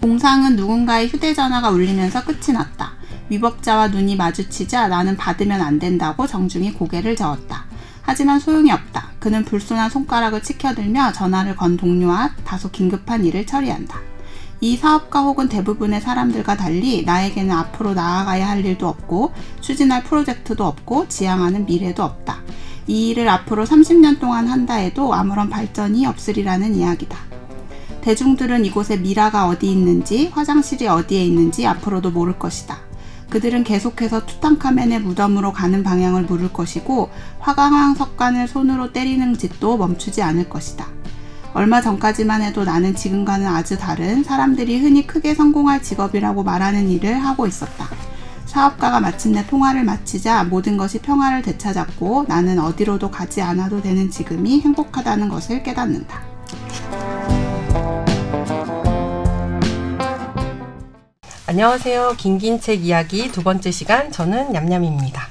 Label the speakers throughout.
Speaker 1: 공상은 누군가의 휴대전화가 울리면서 끝이 났다. 위법자와 눈이 마주치자 나는 받으면 안 된다고 정중히 고개를 저었다. 하지만 소용이 없다. 그는 불손한 손가락을 치켜들며 전화를 건 동료와 다소 긴급한 일을 처리한다. 이 사업가 혹은 대부분의 사람들과 달리 나에게는 앞으로 나아가야 할 일도 없고 추진할 프로젝트도 없고 지향하는 미래도 없다. 이 일을 앞으로 30년 동안 한다 해도 아무런 발전이 없으리라는 이야기다. 대중들은 이곳에 미라가 어디 있는지, 화장실이 어디에 있는지 앞으로도 모를 것이다. 그들은 계속해서 투탕카멘의 무덤으로 가는 방향을 물을 것이고 화강왕 석관을 손으로 때리는 짓도 멈추지 않을 것이다. 얼마 전까지만 해도 나는 지금과는 아주 다른 사람들이 흔히 크게 성공할 직업이라고 말하는 일을 하고 있었다. 사업가가 마침내 통화를 마치자 모든 것이 평화를 되찾았고 나는 어디로도 가지 않아도 되는 지금이 행복하다는 것을 깨닫는다.
Speaker 2: 안녕하세요. 긴긴 책 이야기 두 번째 시간, 저는 냠냠입니다.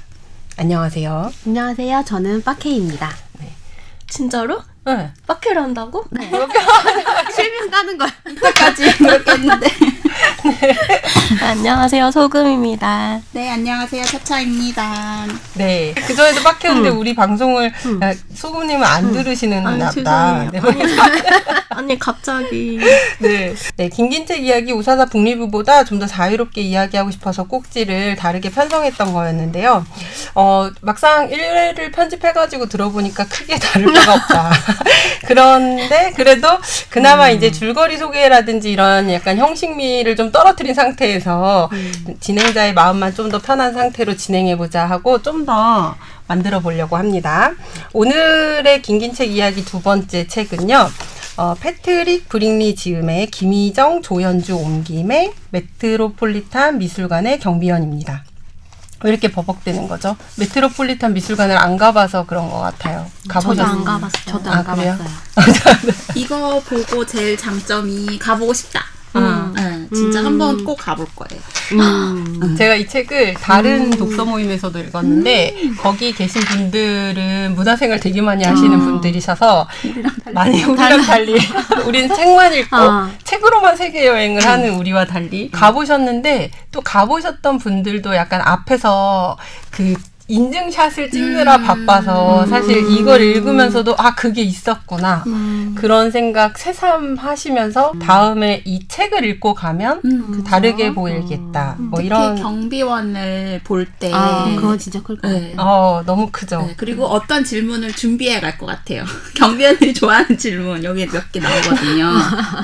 Speaker 2: 안녕하세요.
Speaker 3: 안녕하세요. 저는 빠케이입니다.
Speaker 2: 네.
Speaker 3: 진짜로?
Speaker 2: 네.
Speaker 3: 빠케를 한다고?
Speaker 1: 네.
Speaker 3: 실명 까는 거야.
Speaker 1: 이때까지 그렇게 했는데.
Speaker 3: 안녕하세요. 소금입니다.
Speaker 1: 네, 안녕하세요. 차차입니다.
Speaker 2: 네. 그전에도 빡했는데 우리 방송을 소금님은 안 들으시는 보다. 네.
Speaker 3: 아니 갑자기.
Speaker 2: 네. 네. 긴긴 책 이야기 우사사 북리뷰보다 좀 더 자유롭게 이야기하고 싶어서 꼭지를 다르게 편성했던 거였는데요. 막상 1회를 편집해가지고 들어보니까 크게 다를 바가 없다. 그런데 그래도 그나마 이제 줄거리 소개라든지 이런 약간 형식미를 좀 떨어뜨린 상태에서 진행자의 마음만 좀 더 편한 상태로 진행해보자 하고 좀 더 만들어 보려고 합니다. 오늘의 긴긴 책 이야기 두 번째 책은요. 패트릭 브링리 지음의 김희정, 조연주 옮김의 메트로폴리탄 미술관의 경비원입니다. 왜 이렇게 버벅대는 거죠? 메트로폴리탄 미술관을 안 가봐서 그런 것 같아요.
Speaker 3: 저도 안 가봤어요. 저도 안 가봤어요.
Speaker 1: 이거 보고 제일 장점이 가보고 싶다. 네, 진짜 한번 꼭 가볼 거예요.
Speaker 2: 제가 이 책을 다른 독서 모임에서도 읽었는데 거기 계신 분들은 문화생활 되게 많이 하시는 분들이셔서 많이 우리랑 달리 우리는 책만 읽고 책으로만 세계 여행을 하는 우리와 달리 가보셨는데 또 가보셨던 분들도 약간 앞에서 그 인증샷을 찍느라 바빠서 사실 이걸 읽으면서도 그게 있었구나 그런 생각 새삼 하시면서 다음에 이 책을 읽고 가면 다르게 보이겠다 뭐
Speaker 1: 특히
Speaker 2: 이런
Speaker 1: 경비원을 볼 때
Speaker 3: 그거 진짜 클 것 같아요.
Speaker 1: 네.
Speaker 2: 너무 크죠.
Speaker 1: 네, 그리고 어떤 질문을 준비해 갈 것 같아요. 경비원들이 좋아하는 질문 여기 몇 개 나오거든요.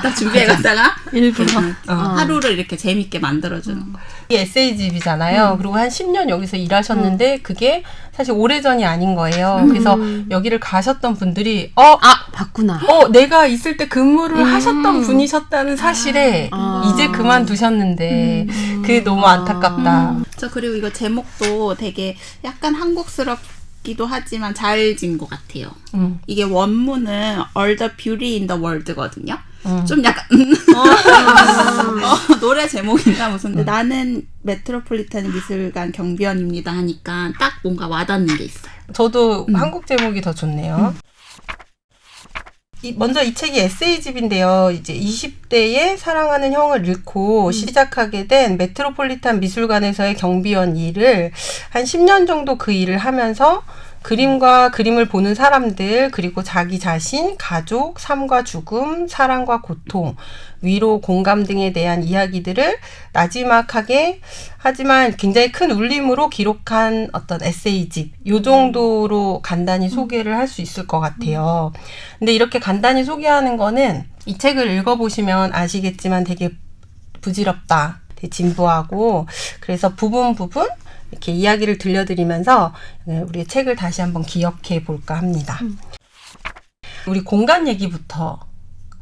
Speaker 1: 딱 준비해 갔다가
Speaker 3: 일부러
Speaker 1: 하루를 이렇게 재밌게 만들어주는 거.
Speaker 2: 이 에세이집이잖아요. 그리고 한 10년 여기서 일하셨는데 그게 사실 오래전이 아닌 거예요. 그래서 여기를 가셨던 분들이
Speaker 3: 봤구나.
Speaker 2: 내가 있을 때 근무를 하셨던 분이셨다는 사실에 이제 그만두셨는데 그게 너무 안타깝다.
Speaker 1: 저 그리고 이거 제목도 되게 약간 한국스럽기도 하지만 잘 지은 것 같아요. 이게 원문은 All the Beauty in the World거든요. 좀 약간 노래 제목인가 무슨 근데 나는 메트로폴리탄 미술관 경비원입니다 하니까 딱 뭔가 와닿는 게 있어요.
Speaker 2: 저도 한국 제목이 더 좋네요. 먼저 이 책이 에세이집인데요. 이제 20대에 사랑하는 형을 잃고 시작하게 된 메트로폴리탄 미술관에서의 경비원 일을 한 10년 정도 그 일을 하면서 그림과 그림을 보는 사람들, 그리고 자기 자신, 가족, 삶과 죽음, 사랑과 고통, 위로, 공감 등에 대한 이야기들을 나지막하게 하지만 굉장히 큰 울림으로 기록한 어떤 에세이집, 요 정도로 간단히 소개를 할 수 있을 것 같아요. 근데 이렇게 간단히 소개하는 거는 이 책을 읽어보시면 아시겠지만 되게 부질없다, 되게 진부하고, 그래서 부분 이렇게 이야기를 들려드리면서 우리의 책을 다시 한번 기억해 볼까 합니다. 우리 공간 얘기부터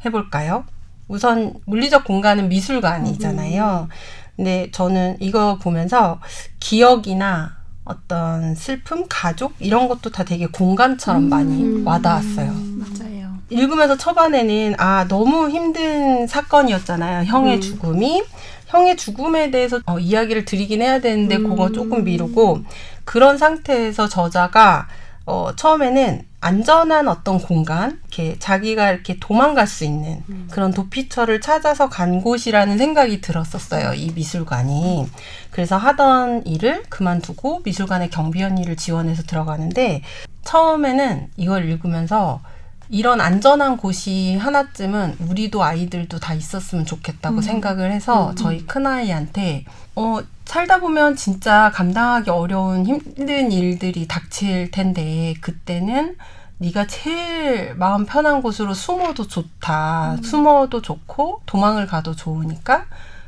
Speaker 2: 해볼까요? 우선 물리적 공간은 미술관이잖아요. 근데 저는 이거 보면서 기억이나 어떤 슬픔, 가족 이런 것도 다 되게 공간처럼 많이 와닿았어요.
Speaker 1: 맞아요.
Speaker 2: 읽으면서 초반에는 너무 힘든 사건이었잖아요. 형의 죽음이. 형의 죽음에 대해서 이야기를 드리긴 해야 되는데 그거 조금 미루고 그런 상태에서 저자가 처음에는 안전한 어떤 공간, 이렇게 자기가 이렇게 도망갈 수 있는 그런 도피처를 찾아서 간 곳이라는 생각이 들었었어요. 이 미술관이. 그래서 하던 일을 그만두고 미술관의 경비원 일을 지원해서 들어가는데 처음에는 이걸 읽으면서 이런 안전한 곳이 하나쯤은 우리도 아이들도 다 있었으면 좋겠다고 생각을 해서 저희 큰아이한테 살다 보면 진짜 감당하기 어려운 힘든 일들이 닥칠 텐데 그때는 네가 제일 마음 편한 곳으로 숨어도 좋다. 숨어도 좋고 도망을 가도 좋으니까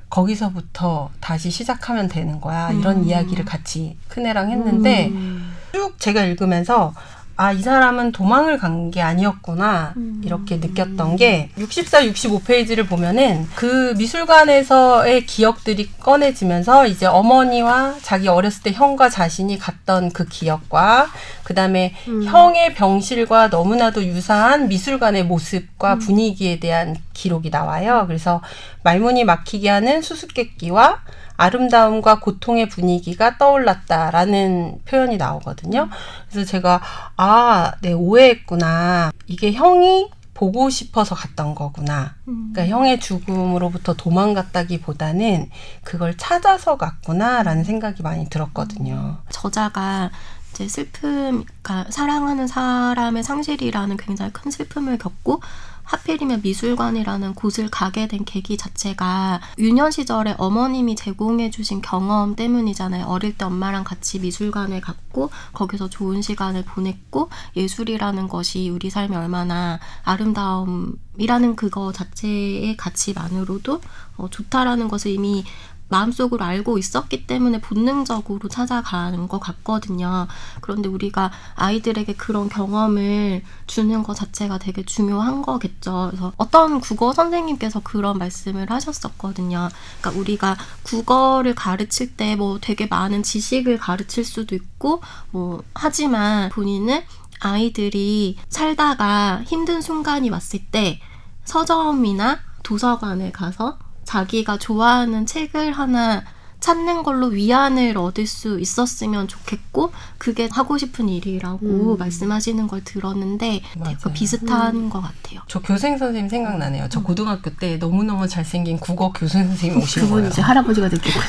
Speaker 2: 거기서부터 다시 시작하면 되는 거야. 이런 이야기를 같이 큰애랑 했는데 쭉 제가 읽으면서 이 사람은 도망을 간 게 아니었구나 이렇게 느꼈던 게 64, 65페이지를 보면은 그 미술관에서의 기억들이 꺼내지면서 이제 어머니와 자기 어렸을 때 형과 자신이 갔던 그 기억과 그 다음에 형의 병실과 너무나도 유사한 미술관의 모습과 분위기에 대한 기록이 나와요. 그래서 말문이 막히게 하는 수수께끼와 아름다움과 고통의 분위기가 떠올랐다라는 표현이 나오거든요. 그래서 제가 네, 오해했구나. 이게 형이 보고 싶어서 갔던 거구나. 그러니까 형의 죽음으로부터 도망갔다기보다는 그걸 찾아서 갔구나라는 생각이 많이 들었거든요.
Speaker 3: 저자가 이제 슬픔, 그러니까 사랑하는 사람의 상실이라는 굉장히 큰 슬픔을 겪고 하필이면 미술관이라는 곳을 가게 된 계기 자체가 유년 시절에 어머님이 제공해 주신 경험 때문이잖아요. 어릴 때 엄마랑 같이 미술관을 갔고 거기서 좋은 시간을 보냈고 예술이라는 것이 우리 삶에 얼마나 아름다움이라는 그거 자체의 가치만으로도 좋다라는 것을 이미 마음속으로 알고 있었기 때문에 본능적으로 찾아가는 것 같거든요. 그런데 우리가 아이들에게 그런 경험을 주는 것 자체가 되게 중요한 거겠죠. 그래서 어떤 국어 선생님께서 그런 말씀을 하셨었거든요. 그러니까 우리가 국어를 가르칠 때 뭐 되게 많은 지식을 가르칠 수도 있고 하지만 본인은 아이들이 살다가 힘든 순간이 왔을 때 서점이나 도서관에 가서 자기가 좋아하는 책을 하나 찾는 걸로 위안을 얻을 수 있었으면 좋겠고 그게 하고 싶은 일이라고 말씀하시는 걸 들었는데 되게 비슷한 것 같아요.
Speaker 2: 저 교생 선생님 생각나네요. 저 고등학교 때 너무너무 잘생긴 국어 교생 선생님 오신 거예요.
Speaker 3: 그분 이제 할아버지가 됐겠군.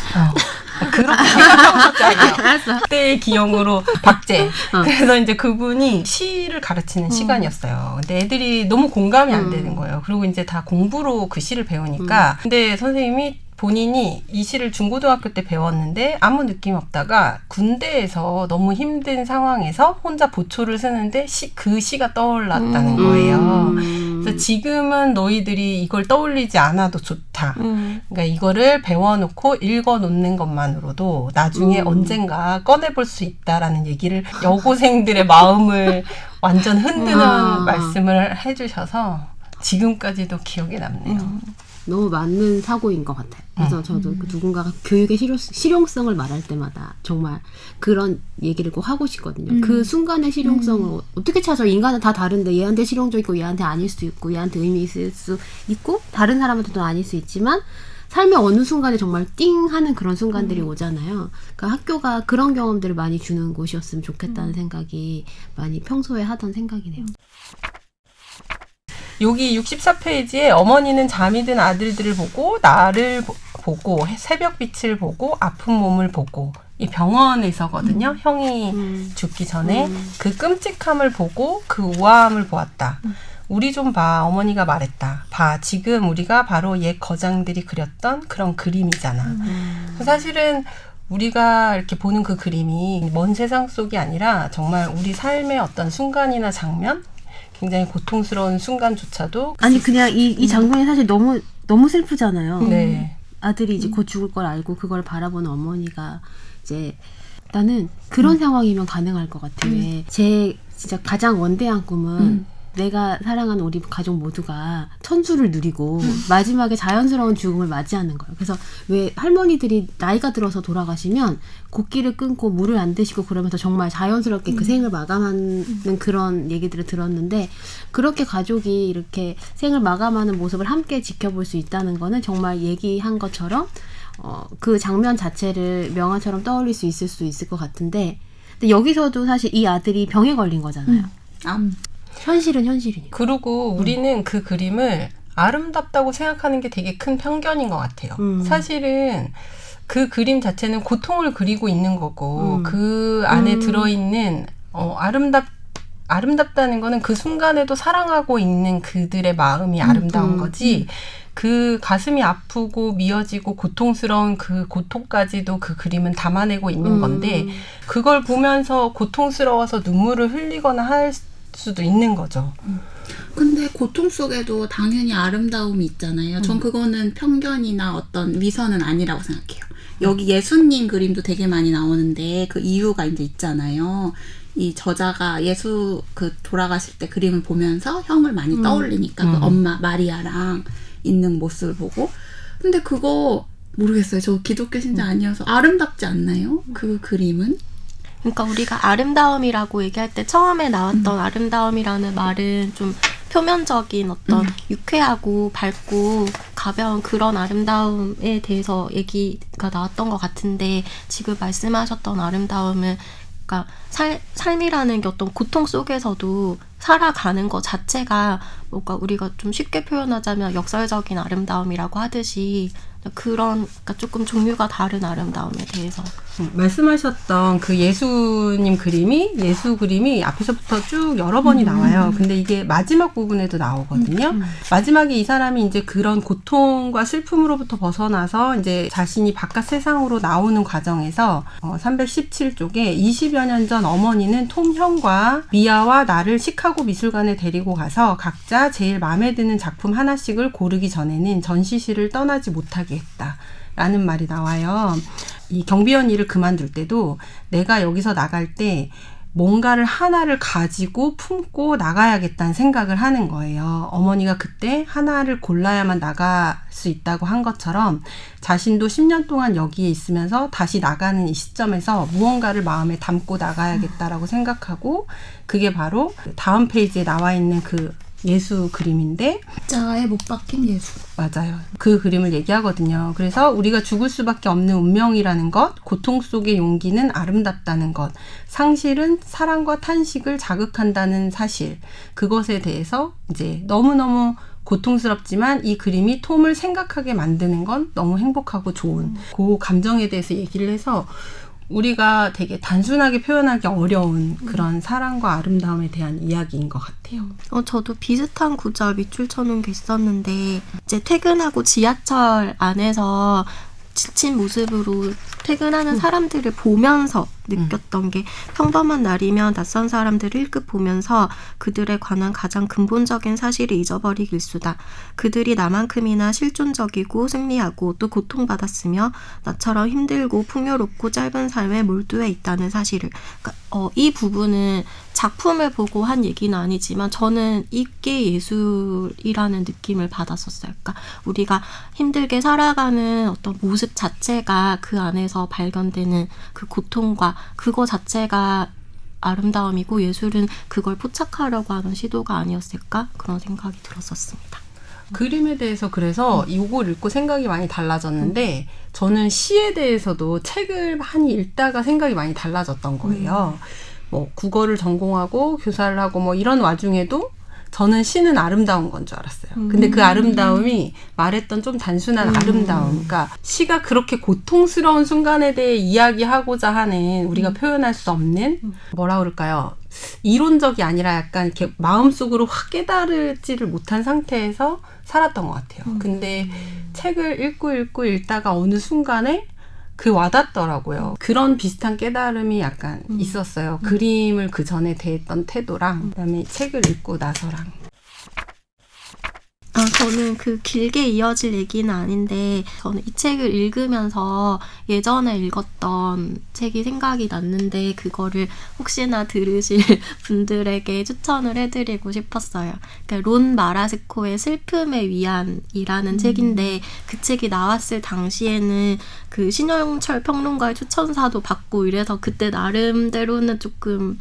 Speaker 2: 그렇게 생각하지 않아요. 그때의 기억으로 박제. 그래서 이제 그분이 시를 가르치는 시간이었어요. 근데 애들이 너무 공감이 안 되는 거예요. 그리고 이제 다 공부로 그 시를 배우니까. 근데 선생님이 본인이 이 시를 중고등학교 때 배웠는데 아무 느낌 없다가 군대에서 너무 힘든 상황에서 혼자 보초를 쓰는데 그 시가 떠올랐다는 거예요. 그래서 지금은 너희들이 이걸 떠올리지 않아도 좋다. 그러니까 이거를 배워놓고 읽어놓는 것만으로도 나중에 언젠가 꺼내볼 수 있다라는 얘기를 여고생들의 마음을 완전 흔드는 말씀을 해주셔서 지금까지도 기억에 남네요.
Speaker 4: 너무 맞는 사고인 것 같아요. 그래서 저도 누군가가 교육의 실용성을 말할 때마다 정말 그런 얘기를 꼭 하고 싶거든요. 그 순간의 실용성을 어떻게 찾아? 인간은 다 다른데 얘한테 실용적이고 얘한테 아닐 수 있고 얘한테 의미 있을 수 있고 다른 사람한테도 아닐 수 있지만 삶의 어느 순간에 정말 띵 하는 그런 순간들이 오잖아요. 그러니까 학교가 그런 경험들을 많이 주는 곳이었으면 좋겠다는 생각이 많이 평소에 하던 생각이네요.
Speaker 2: 여기 64페이지에 어머니는 잠이 든 아들들을 보고 나를 보고 새벽빛을 보고 아픈 몸을 보고 이 병원에서거든요. 형이 죽기 전에 그 끔찍함을 보고 그 우아함을 보았다. 우리 좀 봐. 어머니가 말했다. 봐. 지금 우리가 바로 옛 거장들이 그렸던 그런 그림이잖아. 사실은 우리가 이렇게 보는 그 그림이 먼 세상 속이 아니라 정말 우리 삶의 어떤 순간이나 장면 굉장히 고통스러운 순간조차도
Speaker 4: 아니 그냥 이 장면이 사실 너무 슬프잖아요.
Speaker 2: 네.
Speaker 4: 아들이 이제 곧 죽을 걸 알고 그걸 바라보는 어머니가 이제 나는 그런 상황이면 가능할 것 같아요. 제 진짜 가장 원대한 꿈은 내가 사랑하는 우리 가족 모두가 천수를 누리고 마지막에 자연스러운 죽음을 맞이하는 거예요. 그래서 왜 할머니들이 나이가 들어서 돌아가시면 곡기를 끊고 물을 안 드시고 그러면서 정말 자연스럽게 그 생을 마감하는 그런 얘기들을 들었는데 그렇게 가족이 이렇게 생을 마감하는 모습을 함께 지켜볼 수 있다는 거는 정말 얘기한 것처럼 그 장면 자체를 명화처럼 떠올릴 수 있을 것 같은데 근데 여기서도 사실 이 아들이 병에 걸린 거잖아요. 현실은 현실이니까.
Speaker 2: 그리고 우리는 그 그림을 아름답다고 생각하는 게 되게 큰 편견인 것 같아요. 사실은 그 그림 자체는 고통을 그리고 있는 거고 그 안에 들어있는 아름답다는 거는 그 순간에도 사랑하고 있는 그들의 마음이 아름다운 거지 그 가슴이 아프고 미어지고 고통스러운 그 고통까지도 그 그림은 담아내고 있는 건데 그걸 보면서 고통스러워서 눈물을 흘리거나 할 수도 있는 거죠.
Speaker 1: 근데 고통 속에도 당연히 아름다움이 있잖아요. 전 그거는 편견이나 어떤 위선은 아니라고 생각해요. 여기 예수님 그림도 되게 많이 나오는데 그 이유가 이제 있잖아요. 이 저자가 예수 그 돌아가실 때 그림을 보면서 형을 많이 떠올리니까 그 엄마 마리아랑 있는 모습을 보고. 근데 그거 모르겠어요. 저 기독교 신자 아니어서 아름답지 않나요? 그 그림은?
Speaker 3: 그러니까 우리가 아름다움이라고 얘기할 때 처음에 나왔던 아름다움이라는 말은 좀 표면적인 어떤 유쾌하고 밝고 가벼운 그런 아름다움에 대해서 얘기가 나왔던 것 같은데 지금 말씀하셨던 아름다움은 그러니까 삶이라는 게 어떤 고통 속에서도 살아가는 것 자체가 뭔가 우리가 좀 쉽게 표현하자면 역설적인 아름다움이라고 하듯이 그런 그러니까 조금 종류가 다른 아름다움에 대해서
Speaker 2: 말씀하셨던 그 예수님 그림이 예수 그림이 앞에서부터 쭉 여러 번이 나와요. 근데 이게 마지막 부분에도 나오거든요. 마지막에 이 사람이 이제 그런 고통과 슬픔으로부터 벗어나서 이제 자신이 바깥 세상으로 나오는 과정에서 317쪽에 20여 년 전 어머니는 톰 형과 미아와 나를 시카고 미술관에 데리고 가서 각자 제일 마음에 드는 작품 하나씩을 고르기 전에는 전시실을 떠나지 못하게 했다. 라는 말이 나와요. 이 경비원 일을 그만둘 때도 내가 여기서 나갈 때 뭔가를 하나를 가지고 품고 나가야겠다는 생각을 하는 거예요. 어머니가 그때 하나를 골라야만 나갈 수 있다고 한 것처럼 자신도 10년 동안 여기에 있으면서 다시 나가는 이 시점에서 무언가를 마음에 담고 나가야겠다라고 생각하고 그게 바로 다음 페이지에 나와 있는 그 예수 그림인데
Speaker 1: 자에 못 박힌 예수.
Speaker 2: 맞아요. 그 그림을 얘기하거든요. 그래서 우리가 죽을 수밖에 없는 운명이라는 것, 고통 속의 용기는 아름답다는 것, 상실은 사랑과 탄식을 자극한다는 사실, 그것에 대해서 이제 너무너무 고통스럽지만 이 그림이 톰을 생각하게 만드는 건 너무 행복하고 좋은 그 감정에 대해서 얘기를 해서 우리가 되게 단순하게 표현하기 어려운 그런 사랑과 아름다움에 대한 이야기인 것 같아요.
Speaker 3: 저도 비슷한 구절 밑줄 쳐놓은 게 있었는데 이제 퇴근하고 지하철 안에서 지친 모습으로 퇴근하는 사람들을 보면서 느꼈던 게 평범한 날이면 낯선 사람들을 1급 보면서 그들에 관한 가장 근본적인 사실을 잊어버리기 일쑤다. 그들이 나만큼이나 실존적이고 승리하고 또 고통받았으며 나처럼 힘들고 풍요롭고 짧은 삶에 몰두해 있다는 사실을. 그러니까, 이 부분은 작품을 보고 한 얘기는 아니지만 저는 이게 예술이라는 느낌을 받았었어요. 그러니까 우리가 힘들게 살아가는 어떤 모습 자체가 그 안에서 발견되는 그 고통과 그거 자체가 아름다움이고 예술은 그걸 포착하려고 하는 시도가 아니었을까? 그런 생각이 들었었습니다.
Speaker 2: 그림에 대해서 그래서 이걸 읽고 생각이 많이 달라졌는데 저는 시에 대해서도 책을 많이 읽다가 생각이 많이 달라졌던 거예요. 뭐 국어를 전공하고 교사를 하고 뭐 이런 와중에도 저는 시는 아름다운 건 줄 알았어요. 근데 그 아름다움이 말했던 좀 단순한 아름다움. 그러니까 시가 그렇게 고통스러운 순간에 대해 이야기하고자 하는 우리가 표현할 수 없는 뭐라 그럴까요? 이론적이 아니라 약간 이렇게 마음속으로 확 깨달지를 못한 상태에서 살았던 것 같아요. 근데 책을 읽고 읽다가 어느 순간에 그 와닿더라고요. 그런 비슷한 깨달음이 약간 있었어요. 그림을 그 전에 대했던 태도랑 그다음에 책을 읽고 나서랑.
Speaker 3: 저는 그 길게 이어질 얘기는 아닌데 저는 이 책을 읽으면서 예전에 읽었던 책이 생각이 났는데 그거를 혹시나 들으실 분들에게 추천을 해드리고 싶었어요. 그러니까 론 마라스코의 슬픔의 위안이라는 책인데 그 책이 나왔을 당시에는 그 신영철 평론가의 추천사도 받고 이래서 그때 나름대로는 조금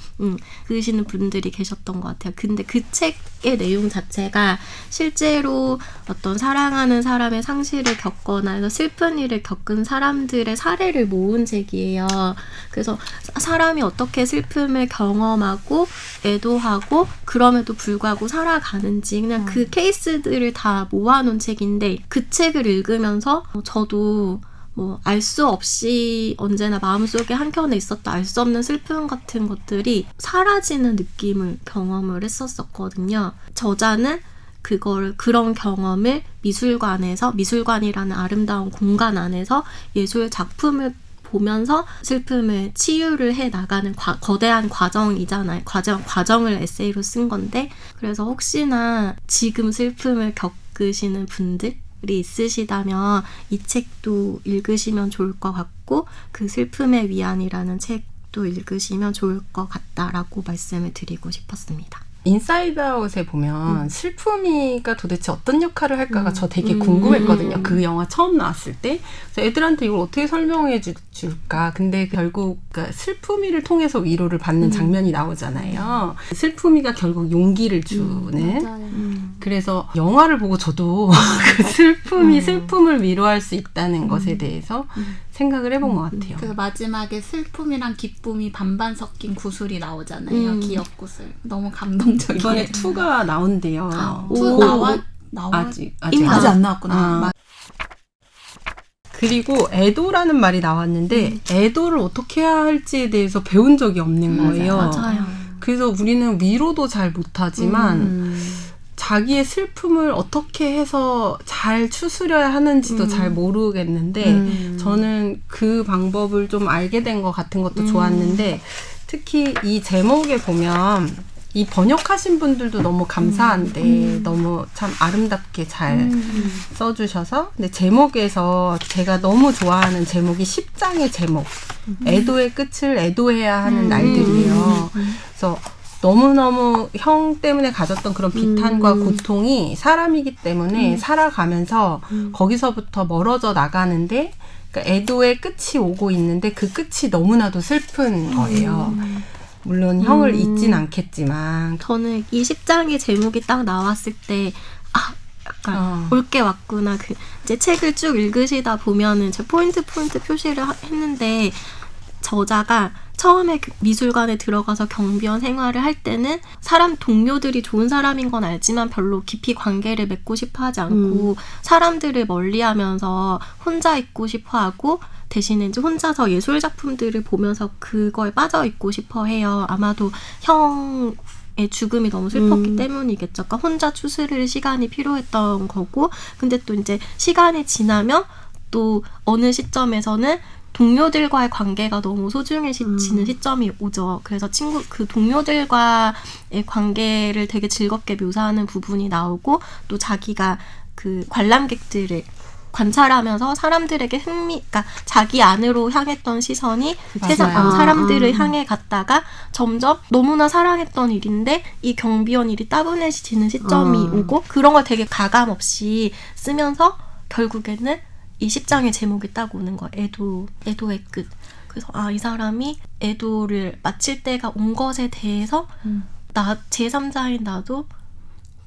Speaker 3: 그으시는 분들이 계셨던 것 같아요. 근데 그 책 내용 자체가 실제로 어떤 사랑하는 사람의 상실을 겪거나 해서 슬픈 일을 겪은 사람들의 사례를 모은 책이에요. 그래서 사람이 어떻게 슬픔을 경험하고 애도하고 그럼에도 불구하고 살아가는지 그냥 그 케이스들을 다 모아놓은 책인데 그 책을 읽으면서 저도 알 수 없이 언제나 마음속에 한켠에 있었다 알 수 없는 슬픔 같은 것들이 사라지는 느낌을 경험을 했었거든요. 저자는 그런 경험을 미술관이라는 아름다운 공간 안에서 예술 작품을 보면서 슬픔을 치유를 해 나가는 거대한 과정이잖아요. 과정을 에세이로 쓴 건데, 그래서 혹시나 지금 슬픔을 겪으시는 분들이 있으시다면 이 책도 읽으시면 좋을 것 같고, 그 슬픔의 위안이라는 책도 읽으시면 좋을 것 같다라고 말씀을 드리고 싶었습니다.
Speaker 2: 인사이드 아웃에 보면 슬픔이가 도대체 어떤 역할을 할까가 저 되게 궁금했거든요. 그 영화 처음 나왔을 때. 그래서 애들한테 이걸 어떻게 설명해 줄까. 근데 결국 슬픔이를 통해서 위로를 받는 장면이 나오잖아요. 슬픔이가 결국 용기를 주는. 그래서 영화를 보고 저도 그 슬픔을 위로할 수 있다는 것에 대해서 생각을 해본 것 같아요.
Speaker 1: 그래서 마지막에 슬픔이랑 기쁨이 반반 섞인 구슬이 나오잖아요. 기억 구슬. 너무 감동적이에요.
Speaker 2: 이번에 2가 나온대요.
Speaker 1: 2
Speaker 2: 아직
Speaker 1: 안 나왔구나.
Speaker 2: 그리고 애도라는 말이 나왔는데 애도를 어떻게 해야 할지에 대해서 배운 적이 없는 거예요.
Speaker 3: 맞아요.
Speaker 2: 그래서 우리는 위로도 잘 못하지만 자기의 슬픔을 어떻게 해서 잘 추스려야 하는지도 잘 모르겠는데 저는 그 방법을 좀 알게 된 것 같은 것도 좋았는데, 특히 이 제목에 보면 이 번역하신 분들도 너무 감사한데 너무 참 아름답게 잘 써주셔서, 근데 제목에서 제가 너무 좋아하는 제목이 10장의 제목, 애도의 끝을 애도해야 하는 날들이에요. 그래서 너무너무 형 때문에 가졌던 그런 비탄과 고통이 사람이기 때문에 살아가면서 거기서부터 멀어져 나가는데, 그러니까 애도의 끝이 오고 있는데 그 끝이 너무나도 슬픈 거예요. 물론 형을 잊진 않겠지만.
Speaker 3: 저는 이 10장의 제목이 딱 나왔을 때 약간 올게 왔구나. 이제 책을 쭉 읽으시다 보면은 제 포인트 표시를 했는데, 저자가 처음에 미술관에 들어가서 경비원 생활을 할 때는 동료들이 좋은 사람인 건 알지만 별로 깊이 관계를 맺고 싶어 하지 않고 사람들을 멀리하면서 혼자 있고 싶어 하고, 대신에 이제 혼자서 예술 작품들을 보면서 그거에 빠져 있고 싶어 해요. 아마도 형의 죽음이 너무 슬펐기 때문이겠죠. 그러니까 혼자 추스릴 시간이 필요했던 거고, 근데 또 이제 시간이 지나면 또 어느 시점에서는 동료들과의 관계가 너무 소중해지는 시점이 오죠. 그래서 그 동료들과의 관계를 되게 즐겁게 묘사하는 부분이 나오고, 또 자기가 그 관람객들을 관찰하면서 사람들에게 그러니까 자기 안으로 향했던 시선이 세상 사람들을 향해 갔다가 점점 너무나 사랑했던 일인데 이 경비원 일이 따분해지는 시점이 오고, 그런 걸 되게 가감 없이 쓰면서 결국에는 이 10장의 제목이 딱 오는 거예요. 애도의 끝. 그래서 이 사람이 애도를 마칠 때가 온 것에 대해서 제3자인 나도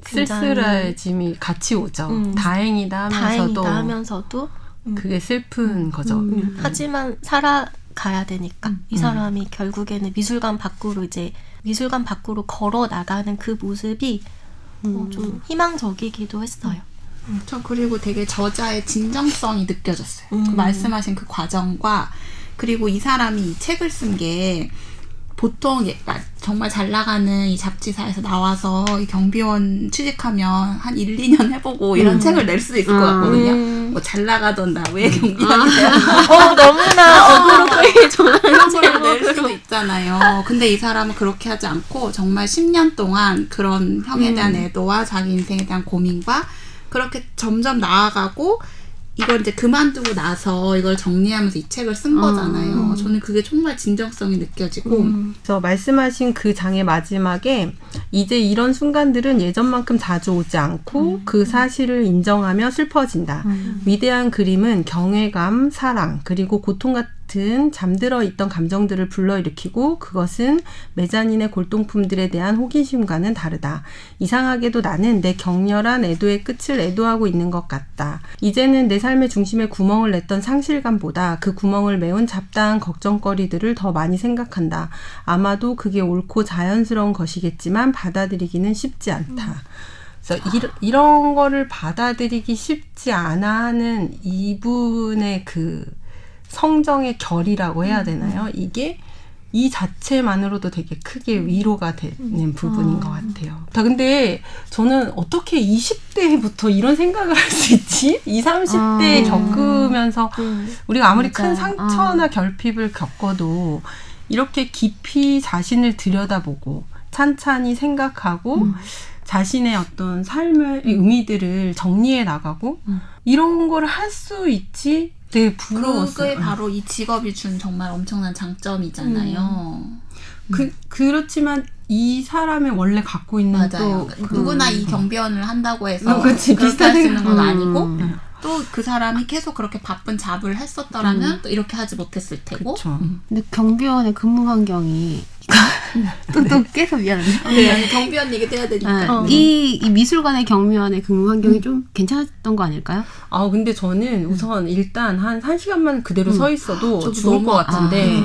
Speaker 2: 쓸쓸해짐이 같이 오죠. 다행이다 하면서도 그게 슬픈 거죠.
Speaker 3: 하지만 살아가야 되니까 이 사람이 결국에는 미술관 밖으로 걸어 나가는 그 모습이 좀 희망적이기도 했어요.
Speaker 1: 저 그리고 되게 저자의 진정성이 느껴졌어요. 그 말씀하신 그 과정과, 그리고 이 사람이 이 책을 쓴 게 보통 정말 잘 나가는 이 잡지사에서 나와서 이 경비원 취직하면 한 1, 2년 해보고 이런 책을 낼 수도 있을 것 같거든요. 뭐 잘 나가던 나 왜 경비원이 되었나.
Speaker 3: 너무나 어그로 좋아하는
Speaker 1: 그런 걸 낼 수도 있잖아요. 근데 이 사람은 그렇게 하지 않고 정말 10년 동안 그런 형에 대한 애도와 자기 인생에 대한 고민과 그렇게 점점 나아가고, 이걸 이제 그만두고 나서 이걸 정리하면서 이 책을 쓴 거잖아요. 저는 그게 정말 진정성이 느껴지고.
Speaker 2: 그래서 말씀하신 그 장의 마지막에 이제 이런 순간들은 예전만큼 자주 오지 않고 그 사실을 인정하며 슬퍼진다. 위대한 그림은 경외감, 사랑, 그리고 고통 같은 같은 잠들어 있던 감정들을 불러일으키고 그것은 메자닌의 골동품들에 대한 호기심과는 다르다. 이상하게도 나는 내 격렬한 애도의 끝을 애도하고 있는 것 같다. 이제는 내 삶의 중심에 구멍을 냈던 상실감보다 그 구멍을 메운 잡다한 걱정거리들을 더 많이 생각한다. 아마도 그게 옳고 자연스러운 것이겠지만 받아들이기는 쉽지 않다. 그래서 이런 거를 받아들이기 쉽지 않아 하는 이분의 그 성정의 결이라고 해야 되나요? 이게 이 자체만으로도 되게 크게 위로가 되는 부분인 것 같아요. 근데 저는 어떻게 20대부터 이런 생각을 할 수 있지? 20, 30대에 겪으면서 우리가 아무리
Speaker 4: 맞아.
Speaker 2: 큰 상처나 결핍을 겪어도 이렇게 깊이 자신을 들여다보고 찬찬히 생각하고 자신의 어떤 삶의 의미들을 정리해 나가고 이런 걸 할 수 있지? 되게 부러웠어요.
Speaker 1: 그게 바로 이 직업이 준 정말 엄청난 장점이잖아요.
Speaker 2: 그렇지만 이 사람의 원래 갖고 있는
Speaker 1: 맞아요.
Speaker 2: 또
Speaker 1: 누구나 이 경비원을 한다고 해서
Speaker 2: 그치,
Speaker 1: 그렇게 할 수 있는 건
Speaker 2: 비슷한
Speaker 1: 아니고 또 그 사람이 계속 그렇게 바쁜 잡을 했었더라면 또 이렇게 하지 못했을 테고.
Speaker 2: 그쵸.
Speaker 4: 근데 경비원의 근무 환경이 또 계속 미안한데.
Speaker 1: 네, 경비원 얘기도 해야 되니까.
Speaker 4: 이 미술관의 경비원의 근무 환경이 좀 괜찮았던 거 아닐까요?
Speaker 2: 근데 저는 우선 일단 한 1시간만 그대로 서 있어도
Speaker 1: 저도
Speaker 2: 죽을
Speaker 1: 너무
Speaker 2: 것 같은데